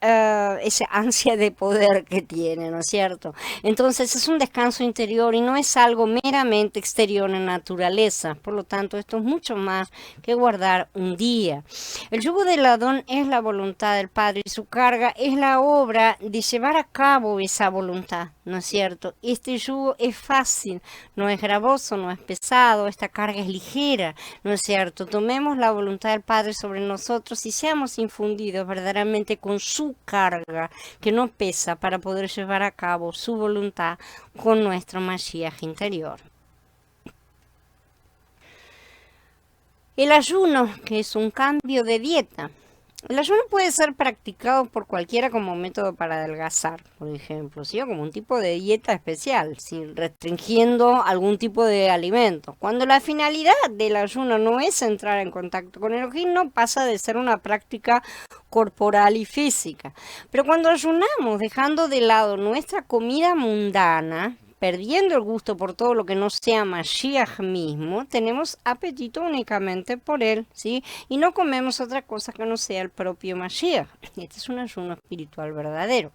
S1: esa ansia de poder que tiene, ¿no es cierto? Entonces es un descanso interior y no es algo meramente exterior en naturaleza. Por lo tanto, esto es mucho más que guardar un día. El yugo del Adón es la voluntad del Padre y su carga es la obra de llevar a cabo esa voluntad, ¿no es cierto? Este yugo es fácil, no es gravoso, no es pesado, esta carga es ligera, ¿no es cierto? Tomemos la voluntad del Padre sobre nosotros y seamos infundidos verdaderamente con su carga, que no pesa, para poder llevar a cabo su voluntad con nuestro Mashiach interior. El ayuno, que es un cambio de dieta. El ayuno puede ser practicado por cualquiera como método para adelgazar, por ejemplo, ¿sí? O como un tipo de dieta especial, ¿sí? Restringiendo algún tipo de alimento. Cuando la finalidad del ayuno no es entrar en contacto con el Elohim, no pasa de ser una práctica corporal y física. Pero cuando ayunamos, dejando de lado nuestra comida mundana, perdiendo el gusto por todo lo que no sea Mashiach mismo, tenemos apetito únicamente por él, ¿sí? Y no comemos otra cosa que no sea el propio Mashiach. Este es un ayuno espiritual verdadero.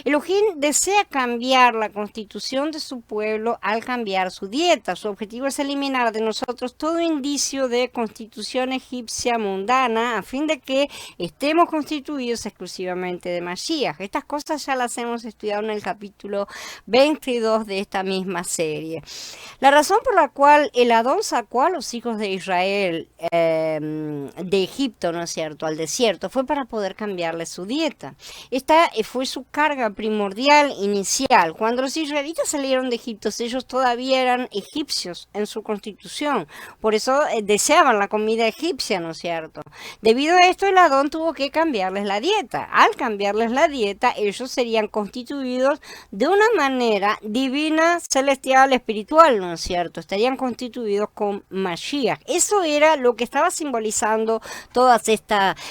S1: Elohim desea cambiar la constitución de su pueblo al cambiar su dieta. Su objetivo es eliminar de nosotros todo indicio de constitución egipcia mundana a fin de que estemos constituidos exclusivamente de Mashiach. Estas cosas ya las hemos estudiado en el capítulo 22 de esta misma serie. La razón por la cual el Adón sacó a los hijos de Israel de Egipto, ¿no es cierto?, al desierto, fue para poder cambiarles su dieta. Esta fue su carga primordial inicial. Cuando los israelitas salieron de Egipto, ellos todavía eran egipcios en su constitución. Por eso deseaban la comida egipcia, ¿no es cierto? Debido a esto, el Adón tuvo que cambiarles la dieta. Al cambiarles la dieta, ellos serían constituidos de una manera divina, celestial, espiritual, ¿no es cierto? Estarían constituidos con Mashiach. Eso era lo que estaba simbolizando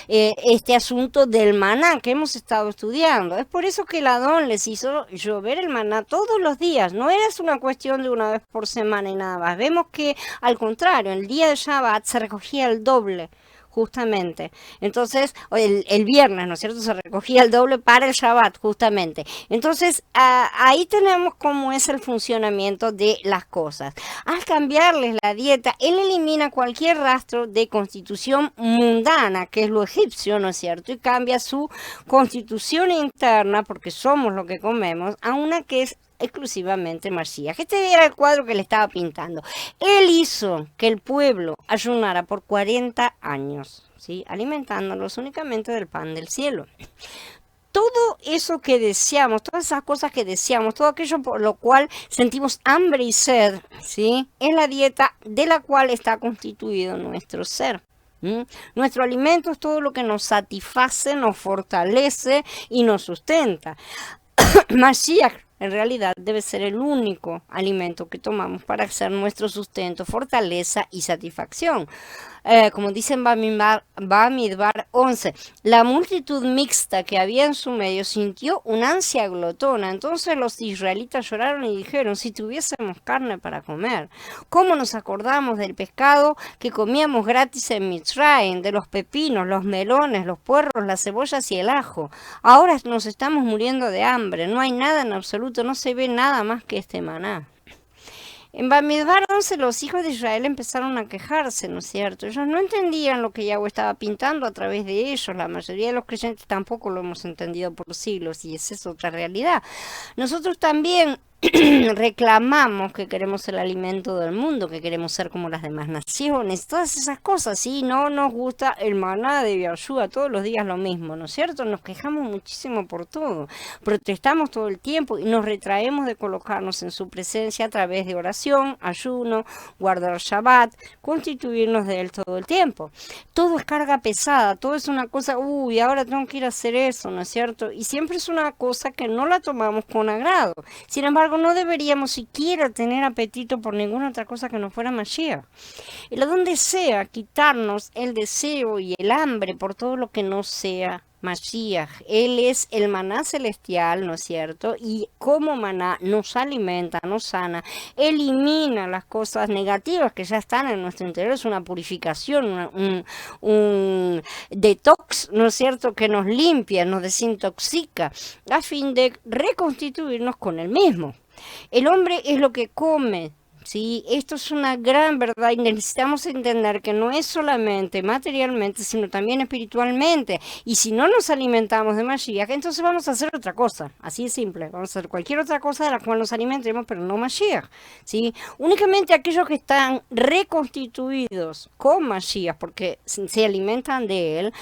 S1: este asunto del maná que hemos estado estudiando. Es por eso que el Adón les hizo llover el maná todos los días. No era una cuestión de una vez por semana y nada más. Vemos que, al contrario, el día de Shabbat se recogía el doble. Justamente. Entonces, el viernes, ¿no es cierto? Se recogía el doble para el Shabbat, justamente. Entonces, ahí tenemos cómo es el funcionamiento de las cosas. Al cambiarles la dieta, él elimina cualquier rastro de constitución mundana, que es lo egipcio, ¿no es cierto? Y cambia su constitución interna, porque somos lo que comemos, a una que es exclusivamente Mashiach. Este era el cuadro que le estaba pintando. Él hizo que el pueblo ayunara por 40 años, ¿sí? Alimentándolos únicamente del pan del cielo. Todo eso que deseamos, todas esas cosas que deseamos, todo aquello por lo cual sentimos hambre y sed, ¿sí?, es la dieta de la cual está constituido nuestro ser. Nuestro alimento es todo lo que nos satisface, nos fortalece y nos sustenta. Mashiach en realidad debe ser el único alimento que tomamos para hacer nuestro sustento, fortaleza y satisfacción. Como dice en Bamidbar 11, la multitud mixta que había en su medio sintió una ansia glotona. Entonces los israelitas lloraron y dijeron: si tuviésemos carne para comer. ¿Cómo nos acordamos del pescado que comíamos gratis en Mitzrayim, de los pepinos, los melones, los puerros, las cebollas y el ajo? Ahora nos estamos muriendo de hambre, no hay nada en absoluto, no se ve nada más que este maná. En Bamidbar 11 los hijos de Israel empezaron a quejarse, ¿no es cierto? Ellos no entendían lo que Yahweh estaba pintando a través de ellos. La mayoría de los creyentes tampoco lo hemos entendido por siglos, y esa es otra realidad. Nosotros también reclamamos que queremos el alimento del mundo, que queremos ser como las demás naciones, todas esas cosas, ¿sí? No nos gusta el maná de Yahushua, todos los días lo mismo, ¿no es cierto? Nos quejamos muchísimo por todo, protestamos todo el tiempo y nos retraemos de colocarnos en su presencia a través de oración, ayuno, guardar Shabbat, constituirnos de él todo el tiempo. Todo es carga pesada, todo es una cosa, uy, ahora tengo que ir a hacer eso, ¿no es cierto? Y siempre es una cosa que no la tomamos con agrado. Sin embargo, no deberíamos siquiera tener apetito por ninguna otra cosa que no fuera Mashiach. El Adón desea quitarnos el deseo y el hambre por todo lo que no sea Mashiach. Él es el maná celestial, ¿no es cierto? Y como maná nos alimenta, nos sana, elimina las cosas negativas que ya están en nuestro interior. Es una purificación, un detox, ¿no es cierto?, que nos limpia, nos desintoxica, a fin de reconstituirnos con el mismo. El hombre es lo que come. Sí, esto es una gran verdad y necesitamos entender que no es solamente materialmente, sino también espiritualmente. Y si no nos alimentamos de Mashiach, entonces vamos a hacer otra cosa. Así de simple. Vamos a hacer cualquier otra cosa de la cual nos alimentemos, pero no Mashiach. ¿Sí? Únicamente aquellos que están reconstituidos con Mashiach, porque se alimentan de él,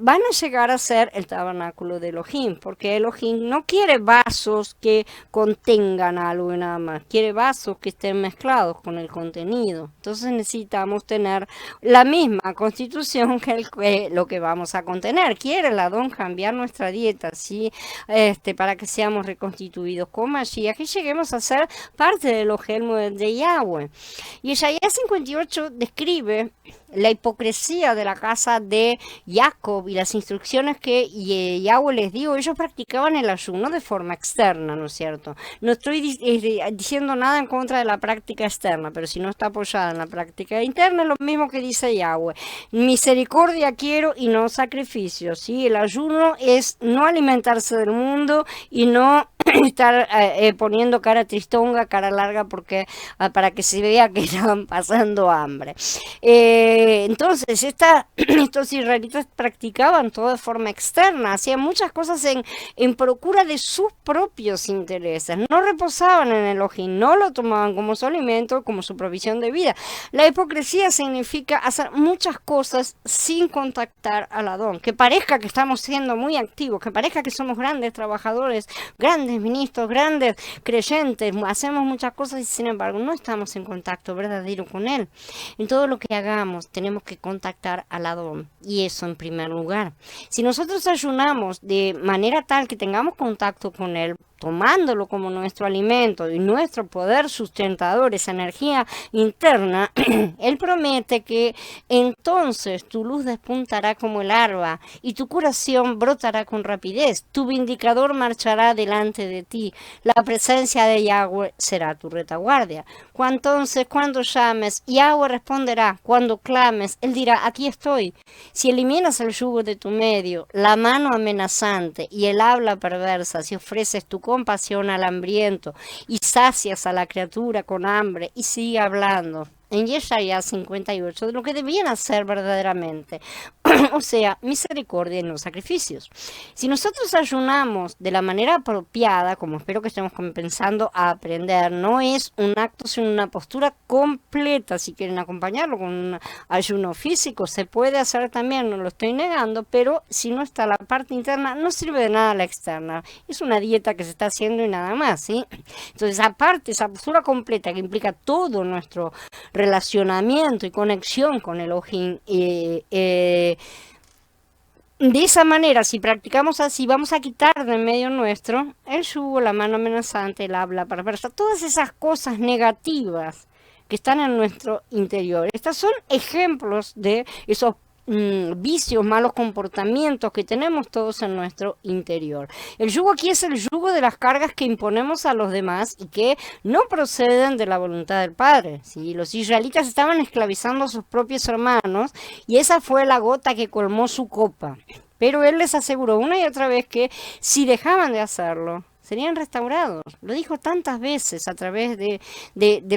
S1: van a llegar a ser el tabernáculo de Elohim, porque Elohim no quiere vasos que contengan algo y nada más, quiere vasos que estén mezclados con el contenido. Entonces necesitamos tener la misma constitución que lo que vamos a contener. Quiere el Adón cambiar nuestra dieta, ¿sí? Para que seamos reconstituidos con Mashiach y lleguemos a ser parte de los germes de Yahweh. Y Isaías 58 describe la hipocresía de la casa de Jacob y las instrucciones que Yahweh les dio. Ellos practicaban el ayuno de forma externa, ¿no es cierto? No estoy diciendo nada en contra de la práctica externa, pero si no está apoyada en la práctica interna, es lo mismo que dice Yahweh. Misericordia quiero y no sacrificios, ¿sí? El ayuno es no alimentarse del mundo y no estar poniendo cara tristonga, cara larga, porque para que se vea que estaban pasando hambre. Entonces, estos israelitas practicaban todo de forma externa, hacían muchas cosas en procura de sus propios intereses, no reposaban en Elohim, no lo tomaban como su alimento, como su provisión de vida. La hipocresía significa hacer muchas cosas sin contactar al Adón, que parezca que estamos siendo muy activos, que parezca que somos grandes trabajadores, grandes ministros, grandes creyentes, hacemos muchas cosas y sin embargo no estamos en contacto verdadero con Él. En todo lo que hagamos tenemos que contactar al Adón, y eso en primer lugar. Si nosotros ayunamos de manera tal que tengamos contacto con Él, tomándolo como nuestro alimento y nuestro poder sustentador, esa energía interna, Él promete que entonces tu luz despuntará como el alba y tu curación brotará con rapidez, tu vindicador marchará delante de ti, la presencia de Yahweh será tu retaguardia. Entonces, cuando llames, Yahweh responderá, cuando clames, Él dirá, aquí estoy. Si eliminas el yugo de tu medio, la mano amenazante y el habla perversa, si ofreces tu compasión al hambriento y sacias a la criatura con hambre y sigue hablando. En Yeshaya 58, de lo que debían hacer verdaderamente, o sea, misericordia y no sacrificios. Si nosotros ayunamos de la manera apropiada, como espero que estemos comenzando a aprender, no es un acto sino una postura completa. Si quieren acompañarlo con un ayuno físico, se puede hacer también, no lo estoy negando, pero si no está la parte interna, no sirve de nada la externa. Es una dieta que se está haciendo y nada más, ¿sí? Entonces, aparte, esa postura completa que implica todo nuestro relacionamiento y conexión con Elohim, de esa manera, si practicamos así, vamos a quitar de en medio nuestro el yugo, la mano amenazante, el habla perversa, todas esas cosas negativas que están en nuestro interior. Estos son ejemplos de esos vicios, malos comportamientos que tenemos todos en nuestro interior. El yugo aquí es el yugo de las cargas que imponemos a los demás y que no proceden de la voluntad del Padre. ¿Sí? Los israelitas estaban esclavizando a sus propios hermanos y esa fue la gota que colmó su copa. Pero Él les aseguró una y otra vez que si dejaban de hacerlo, serían restaurados. Lo dijo tantas veces a través de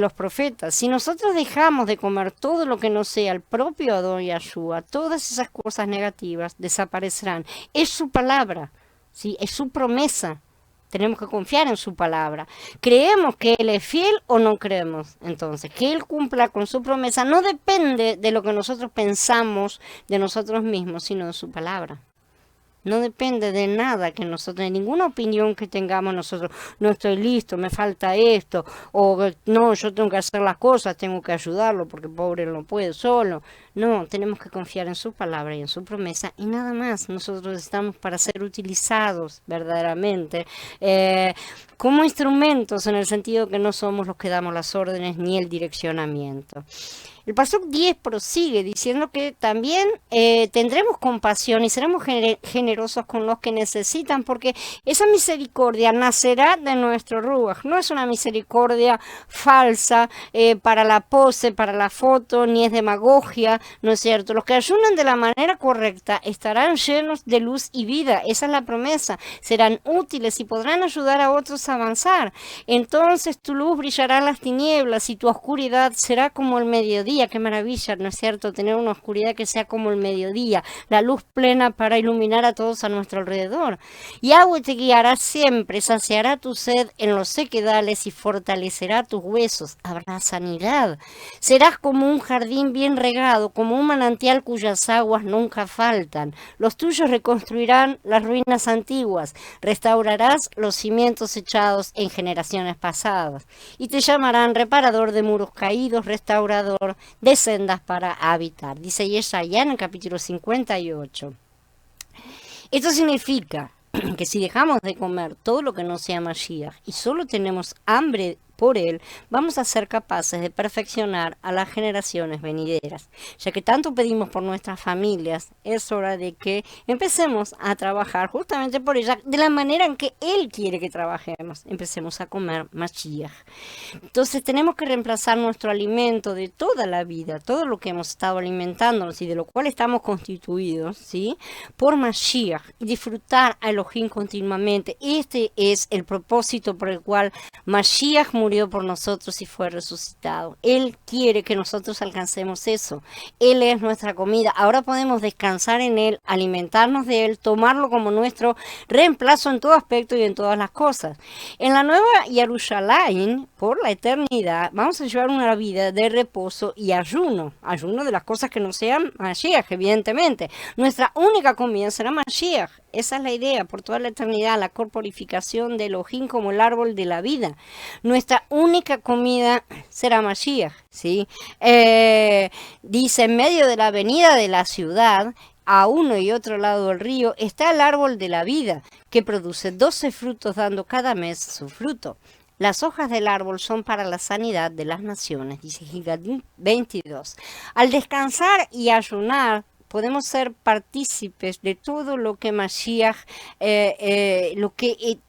S1: los profetas. Si nosotros dejamos de comer todo lo que no sea el propio Adón Yahshua, todas esas cosas negativas desaparecerán. Es su palabra, ¿sí? Es su promesa. Tenemos que confiar en su palabra. ¿Creemos que Él es fiel o no creemos? Entonces, que Él cumpla con su promesa no depende de lo que nosotros pensamos de nosotros mismos, sino de su palabra. No depende de nada que nosotros, de ninguna opinión que tengamos nosotros. No estoy listo, me falta esto, o no, yo tengo que hacer las cosas, tengo que ayudarlo porque pobre no puede solo. No, tenemos que confiar en su palabra y en su promesa y nada más. Nosotros estamos para ser utilizados verdaderamente como instrumentos, en el sentido que no somos los que damos las órdenes ni el direccionamiento. El Pasuk 10 prosigue diciendo que también tendremos compasión y seremos generosos con los que necesitan, porque esa misericordia nacerá de nuestro Ruach. No es una misericordia falsa para la pose, para la foto, ni es demagogia, ¿no es cierto? Los que ayunan de la manera correcta estarán llenos de luz y vida. Esa es la promesa. Serán útiles y podrán ayudar a otros a avanzar. Entonces tu luz brillará en las tinieblas y tu oscuridad será como el mediodía. Qué maravilla, ¿no es cierto? Tener una oscuridad que sea como el mediodía, la luz plena para iluminar a todos a nuestro alrededor. Y agua te guiará siempre, saciará tu sed en los sequedales y fortalecerá tus huesos. Habrá sanidad. Serás como un jardín bien regado, como un manantial cuyas aguas nunca faltan. Los tuyos reconstruirán las ruinas antiguas, restaurarás los cimientos echados en generaciones pasadas. Y te llamarán reparador de muros caídos, restaurador de sendas para habitar. Dice Yeshaya en el capítulo 58. Esto significa que si dejamos de comer todo lo que no sea Mashiach y solo tenemos hambre por él, vamos a ser capaces de perfeccionar a las generaciones venideras. Ya que tanto pedimos por nuestras familias, es hora de que empecemos a trabajar justamente por ellas, de la manera en que él quiere que trabajemos. Empecemos a comer Mashiach. Entonces tenemos que reemplazar nuestro alimento de toda la vida, todo lo que hemos estado alimentándonos y de lo cual estamos constituidos, ¿sí?, por Mashiach, y disfrutar a Elohim continuamente. Este es el propósito por el cual Mashiach murió por nosotros y fue resucitado. Él quiere que nosotros alcancemos eso. Él es nuestra comida. Ahora podemos descansar en Él, alimentarnos de Él, tomarlo como nuestro reemplazo en todo aspecto y en todas las cosas. En la nueva Jerusalén, por la eternidad, vamos a llevar una vida de reposo y ayuno. Ayuno de las cosas que no sean Mashiach, evidentemente. Nuestra única comida será Mashiach. Esa es la idea, por toda la eternidad, la corporificación de Elohim como el árbol de la vida. Nuestra única comida será Mashiach, ¿sí? Dice, en medio de la avenida de la ciudad, a uno y otro lado del río, está el árbol de la vida, que produce 12 frutos, dando cada mes su fruto. Las hojas del árbol son para la sanidad de las naciones, dice Gigadim 22. Al descansar y ayunar, podemos ser partícipes de todo lo que Mashiach,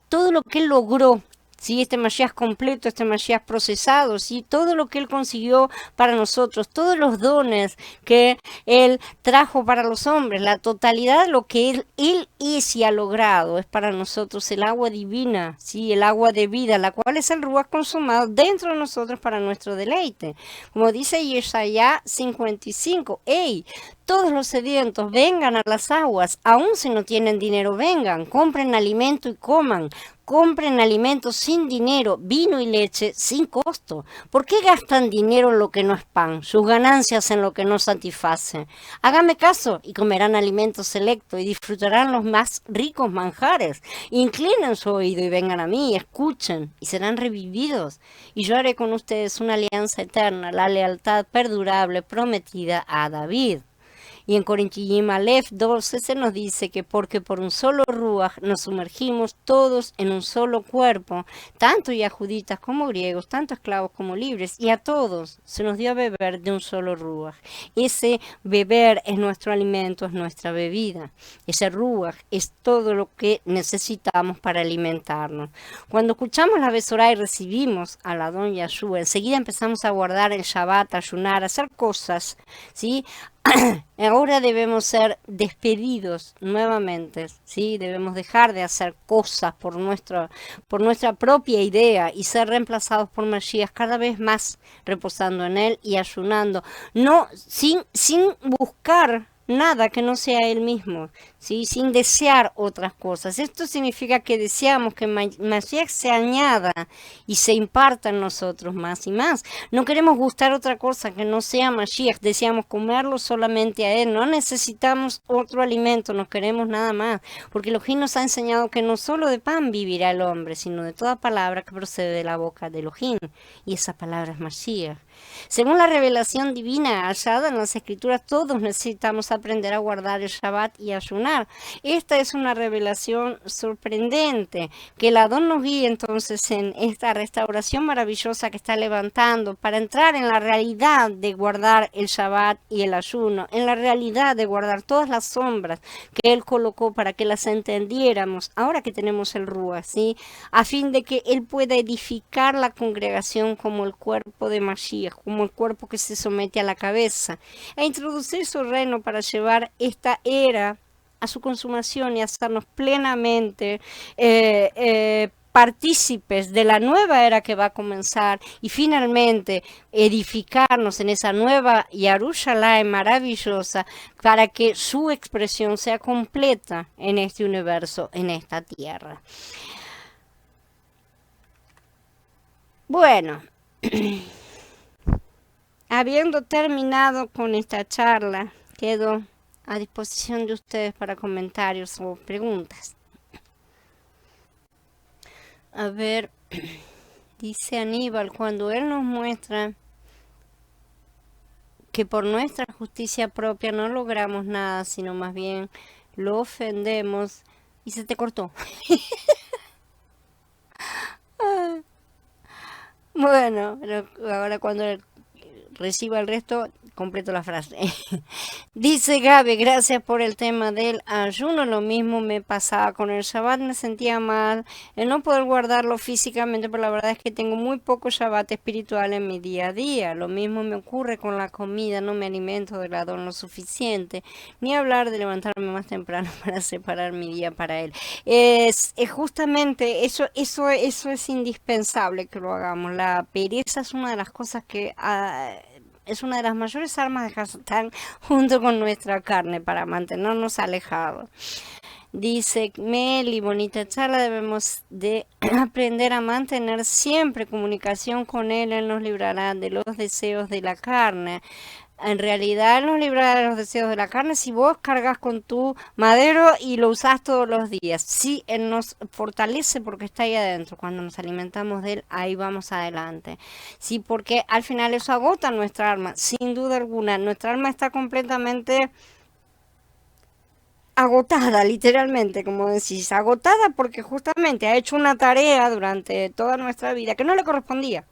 S1: todo lo que él logró. Sí, este Mashiach completo, este Mashiach procesado, sí, todo lo que él consiguió para nosotros, todos los dones que él trajo para los hombres, la totalidad de lo que él es y ha logrado, es para nosotros el agua divina, sí, el agua de vida, la cual es el Ruach consumado dentro de nosotros para nuestro deleite. Como dice Yeshaya 55, ¡hey! Todos los sedientos vengan a las aguas, aun si no tienen dinero, vengan, compren alimento y coman. Compren alimentos sin dinero, vino y leche sin costo. ¿Por qué gastan dinero en lo que no es pan, sus ganancias en lo que no satisface? Háganme caso y comerán alimento selecto y disfrutarán los más ricos manjares. Inclinen su oído y vengan a mí, escuchen y serán revividos. Y yo haré con ustedes una alianza eterna, la lealtad perdurable prometida a David. Y en Corintios Aleph 12 se nos dice que porque por un solo Ruach nos sumergimos todos en un solo cuerpo, tanto yahuditas como griegos, tanto esclavos como libres, y a todos se nos dio a beber de un solo Ruach. Ese beber es nuestro alimento, es nuestra bebida. Ese Ruach es todo lo que necesitamos para alimentarnos. Cuando escuchamos la Besorá y recibimos al Adón Yahshua, enseguida empezamos a guardar el Shabbat, ayunar, hacer cosas, ¿sí? Ahora debemos ser despedidos nuevamente, ¿sí? Debemos dejar de hacer cosas por nuestra propia idea y ser reemplazados por Mashiach cada vez más, reposando en él y ayunando, no sin buscar nada que no sea él mismo, ¿sí? Sin desear otras cosas. Esto significa que deseamos que Mashiach se añada y se imparta en nosotros más y más. No queremos gustar otra cosa que no sea Mashiach, deseamos comerlo solamente a él, no necesitamos otro alimento, no queremos nada más, porque Elohim nos ha enseñado que no solo de pan vivirá el hombre, sino de toda palabra que procede de la boca de Elohim, y esa palabra es Mashiach. Según la revelación divina hallada en las Escrituras, todos necesitamos aprender a guardar el Shabbat y ayunar. ayunar. Esta es una revelación sorprendente, que el Adón nos guíe entonces en esta restauración maravillosa que está levantando para entrar en la realidad de guardar el Shabbat y el ayuno, en la realidad de guardar todas las sombras que Él colocó para que las entendiéramos, ahora que tenemos el Rúa, ¿sí? A fin de que Él pueda edificar la congregación como el cuerpo de Mashiach, como el cuerpo que se somete a la cabeza, e introducir su reino para llevar esta era a su consumación y hacernos plenamente partícipes de la nueva era que va a comenzar y finalmente edificarnos en esa nueva Yarushalayim maravillosa para que su expresión sea completa en este universo, en esta tierra. Bueno, habiendo terminado con esta charla, quedo a disposición de ustedes para comentarios o preguntas. A ver, dice Aníbal, cuando él nos muestra que por nuestra justicia propia no logramos nada, sino más bien lo ofendemos, y se te cortó. Bueno, pero ahora cuando reciba el resto, completo la frase. Dice Gaby, gracias por el tema del ayuno. Lo mismo me pasaba con el Shabbat, me sentía mal el no poder guardarlo físicamente, pero la verdad es que tengo muy poco Shabbat espiritual en mi día a día. Lo mismo me ocurre con la comida, no me alimento del Adón lo suficiente, ni hablar de levantarme más temprano para separar mi día para él. Es justamente eso es indispensable que lo hagamos. La pereza es una de las cosas que es una de las mayores armas de Hasatán junto con nuestra carne para mantenernos alejados. Dice Meli, bonita charla, debemos de aprender a mantener siempre comunicación con Él. Él nos librará de los deseos de la carne. En realidad Él nos librará de los deseos de la carne si vos cargas con tu madero y lo usás todos los días. Sí, Él nos fortalece porque está ahí adentro. Cuando nos alimentamos de Él, ahí vamos adelante. Sí, porque al final eso agota nuestra alma, sin duda alguna. Nuestra alma está completamente agotada, literalmente, como decís, agotada porque justamente ha hecho una tarea durante toda nuestra vida que no le correspondía,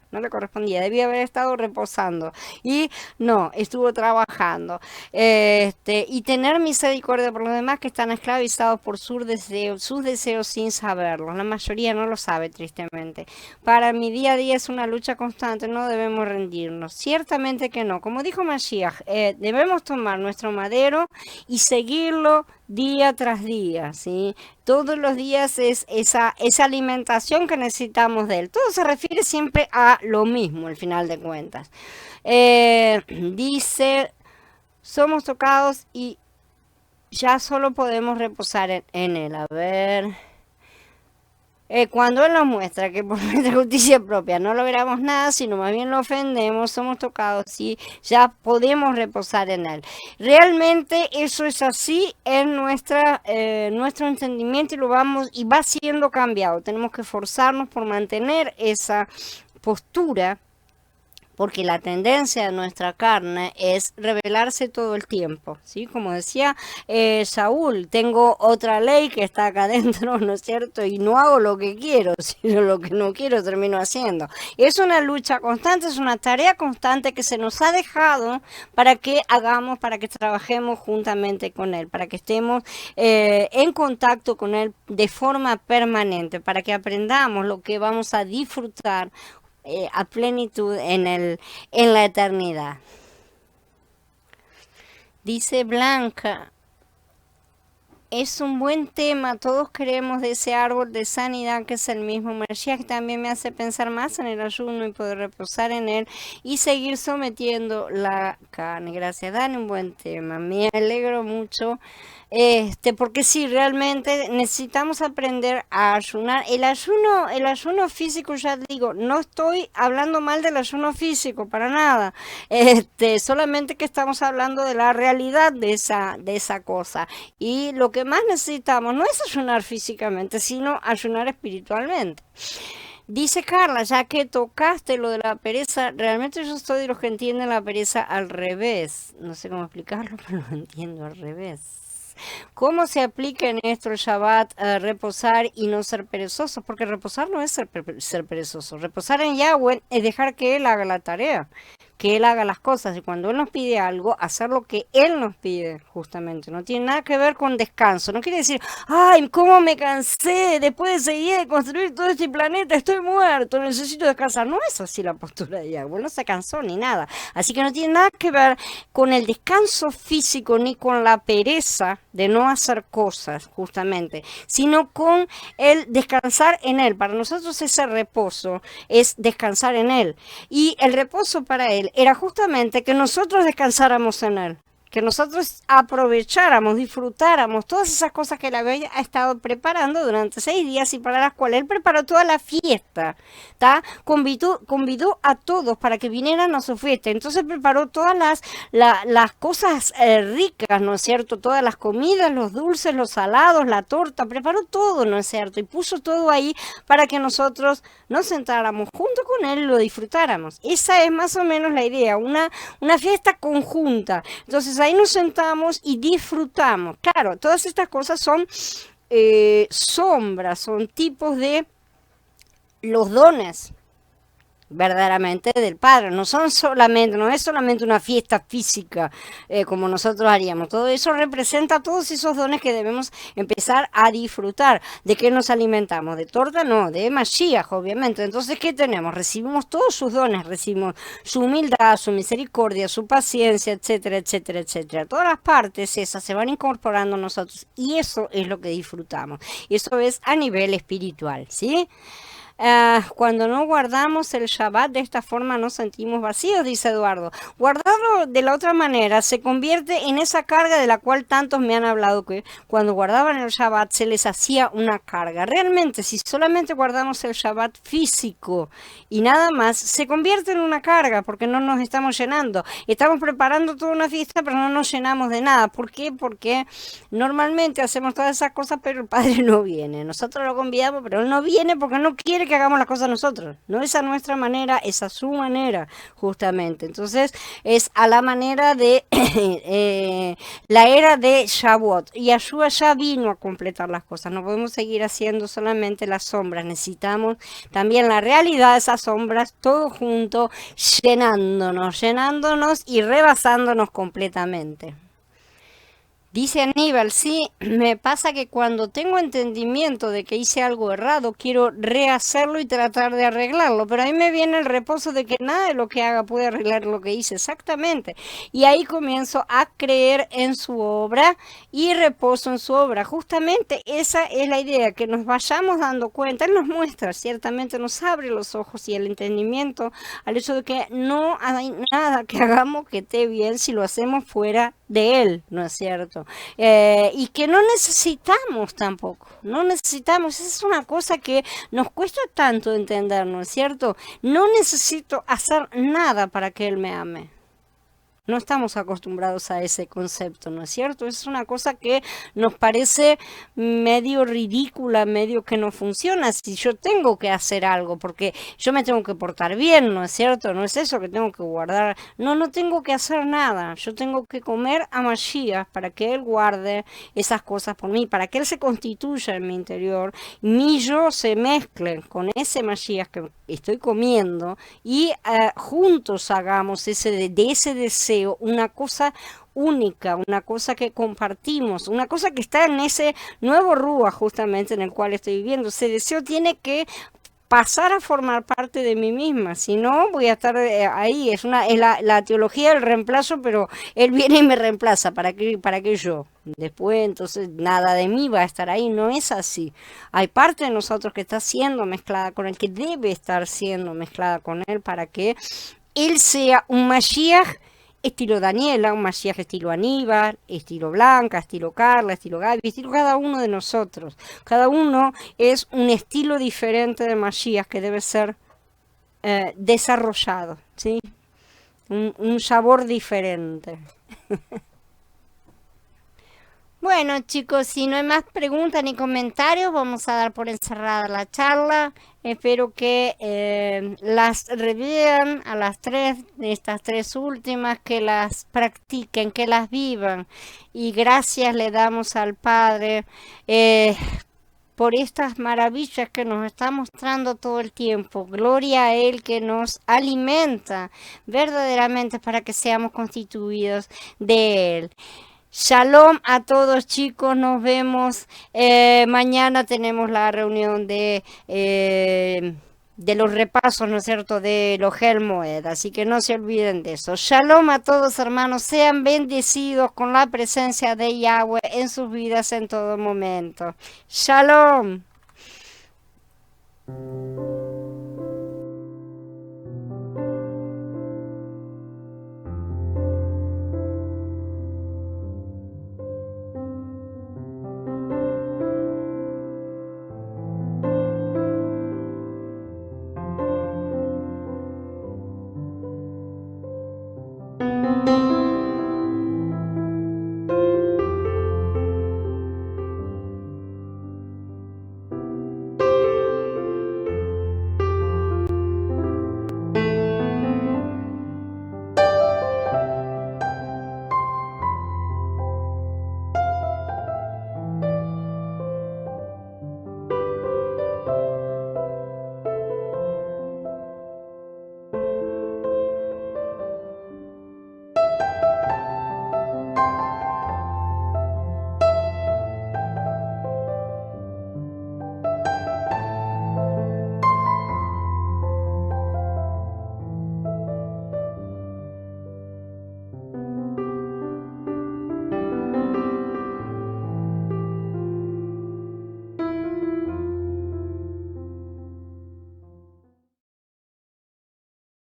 S1: debía haber estado reposando y no, estuvo trabajando, y tener misericordia por los demás que están esclavizados por sus deseos sin saberlo. La mayoría no lo sabe, tristemente. Para mi día a día es una lucha constante, no debemos rendirnos, ciertamente que no. Como dijo Mashiach, debemos tomar nuestro madero y seguirlo día tras día, ¿sí? Todos los días es esa alimentación que necesitamos de él. Todo se refiere siempre a lo mismo, al final de cuentas. Dice, somos tocados y ya solo podemos reposar en él. A ver. Cuando Él nos muestra que por nuestra justicia propia no logramos nada, sino más bien lo ofendemos, somos tocados y ya podemos reposar en Él. Realmente eso es así en nuestro entendimiento y va siendo cambiado. Tenemos que esforzarnos por mantener esa postura, porque la tendencia de nuestra carne es rebelarse todo el tiempo, ¿sí? Como decía Saúl, tengo otra ley que está acá adentro, ¿no es cierto? Y no hago lo que quiero, sino lo que no quiero termino haciendo. Es una lucha constante, es una tarea constante que se nos ha dejado para que hagamos, para que trabajemos juntamente con Él, para que estemos en contacto con Él de forma permanente, para que aprendamos lo que vamos a disfrutar a plenitud en la eternidad. Dice Blanca, es un buen tema, todos queremos de ese árbol de sanidad que es el mismo Mashiach, también me hace pensar más en el ayuno y poder reposar en él y seguir sometiendo la carne. Gracias, Dani, un buen tema, me alegro mucho. Porque sí, realmente necesitamos aprender a ayunar. El ayuno físico, ya digo, no estoy hablando mal del ayuno físico, para nada. Solamente que estamos hablando de la realidad de esa cosa. Y lo que más necesitamos no es ayunar físicamente, sino ayunar espiritualmente. Dice Carla, ya que tocaste lo de la pereza, realmente yo soy de los que entienden la pereza al revés. No sé cómo explicarlo, pero lo entiendo al revés. ¿cómo se aplica en esto el Shabbat, reposar y no ser perezoso? Porque reposar no es ser perezoso. Reposar en Yahweh es dejar que Él haga la tarea, que Él haga las cosas. Y cuando Él nos pide algo, hacer lo que Él nos pide, justamente. No tiene nada que ver con descanso. No quiere decir, ay, cómo me cansé después de seguir de construir todo este planeta, estoy muerto, necesito descansar. No es así la postura de Yahweh, no se cansó ni nada. Así que no tiene nada que ver con el descanso físico ni con la pereza de no hacer cosas, justamente, sino con el descansar en Él. Para nosotros ese reposo es descansar en Él. Y el reposo para Él era justamente que nosotros descansáramos en Él, que nosotros aprovecháramos, disfrutáramos todas esas cosas que Él había estado preparando durante 6 días y para las cuales Él preparó toda la fiesta, ¿tá? Convidó a todos para que vinieran a su fiesta. Entonces preparó todas las cosas ricas, ¿no es cierto? Todas las comidas, los dulces, los salados, la torta, preparó todo, ¿no es cierto? Y puso todo ahí para que nosotros nos sentáramos junto con Él y lo disfrutáramos. Esa es más o menos la idea, una fiesta conjunta. Entonces ahí nos sentamos y disfrutamos. Claro, todas estas cosas son sombras, son tipos de los dones verdaderamente del Padre. No es solamente una fiesta física como nosotros haríamos. Todo eso representa todos esos dones que debemos empezar a disfrutar. ¿De qué nos alimentamos? ¿De torta? No, de Mashiach, obviamente. Entonces, ¿qué tenemos? Recibimos todos sus dones, recibimos su humildad, su misericordia, su paciencia, etcétera, etcétera, etcétera. Todas las partes esas se van incorporando a nosotros y eso es lo que disfrutamos. Y eso es a nivel espiritual, ¿sí? Cuando no guardamos el Shabbat de esta forma nos sentimos vacíos, dice Eduardo. Guardarlo de la otra manera se convierte en esa carga de la cual tantos me han hablado, que cuando guardaban el Shabbat se les hacía una carga. Realmente, si solamente guardamos el Shabbat físico y nada más, se convierte en una carga porque no nos estamos llenando. Estamos preparando toda una fiesta, pero no nos llenamos de nada. ¿Por qué? Porque normalmente hacemos todas esas cosas, pero el Padre no viene. Nosotros lo convidamos, pero Él no viene porque no quiere que hagamos las cosas nosotros, no es a nuestra manera, es a su manera, justamente. Entonces, es a la manera de la era de Shavuot. Y Yeshua ya vino a completar las cosas. No podemos seguir haciendo solamente las sombras, necesitamos también la realidad de esas sombras, todo junto, llenándonos y rebasándonos completamente. Dice Aníbal, sí, me pasa que cuando tengo entendimiento de que hice algo errado, quiero rehacerlo y tratar de arreglarlo, pero ahí me viene el reposo de que nada de lo que haga puede arreglar lo que hice, exactamente. Y ahí comienzo a creer en su obra y reposo en su obra. Justamente esa es la idea, que nos vayamos dando cuenta. Él nos muestra, ciertamente nos abre los ojos y el entendimiento al hecho de que no hay nada que hagamos que esté bien si lo hacemos fuera de Él, ¿no es cierto? Y que no necesitamos tampoco, no necesitamos, esa es una cosa que nos cuesta tanto entender, ¿no es cierto? No necesito hacer nada para que Él me ame. No estamos acostumbrados a ese concepto, ¿no es cierto? Es una cosa que nos parece medio ridícula, medio que no funciona. Si yo tengo que hacer algo, porque yo me tengo que portar bien, ¿no es cierto? No es eso que tengo que guardar. No tengo que hacer nada. Yo tengo que comer a Mashiach para que Él guarde esas cosas por mí, para que Él se constituya en mi interior, mi yo se mezcle con ese Mashiach que estoy comiendo y juntos hagamos de ese deseo una cosa única, una cosa que compartimos, una cosa que está en ese nuevo Rúa justamente en el cual estoy viviendo. Ese deseo tiene que pasar a formar parte de mí misma, si no voy a estar ahí, es la teología del reemplazo, pero Él viene y me reemplaza, ¿para qué yo? Después entonces nada de mí va a estar ahí, no es así. Hay parte de nosotros que está siendo mezclada con Él, que debe estar siendo mezclada con Él para que Él sea un Mashiach estilo Daniela, un Mashiach estilo Aníbal, estilo Blanca, estilo Carla, estilo Gaby, estilo cada uno de nosotros. Cada uno es un estilo diferente de Mashiach que debe ser desarrollado, ¿sí? Un sabor diferente. Bueno, chicos, si no hay más preguntas ni comentarios, vamos a dar por encerrada la charla. Espero que las revean a las tres, estas tres últimas, que las practiquen, que las vivan. Y gracias le damos al Padre eh, por estas maravillas que nos está mostrando todo el tiempo. Gloria a Él que nos alimenta verdaderamente para que seamos constituidos de Él. Shalom a todos, chicos, nos vemos. Mañana tenemos la reunión de los repasos, ¿no es cierto?, de los Moed, así que no se olviden de eso. Shalom a todos, hermanos, sean bendecidos con la presencia de Yahweh en sus vidas en todo momento. Shalom.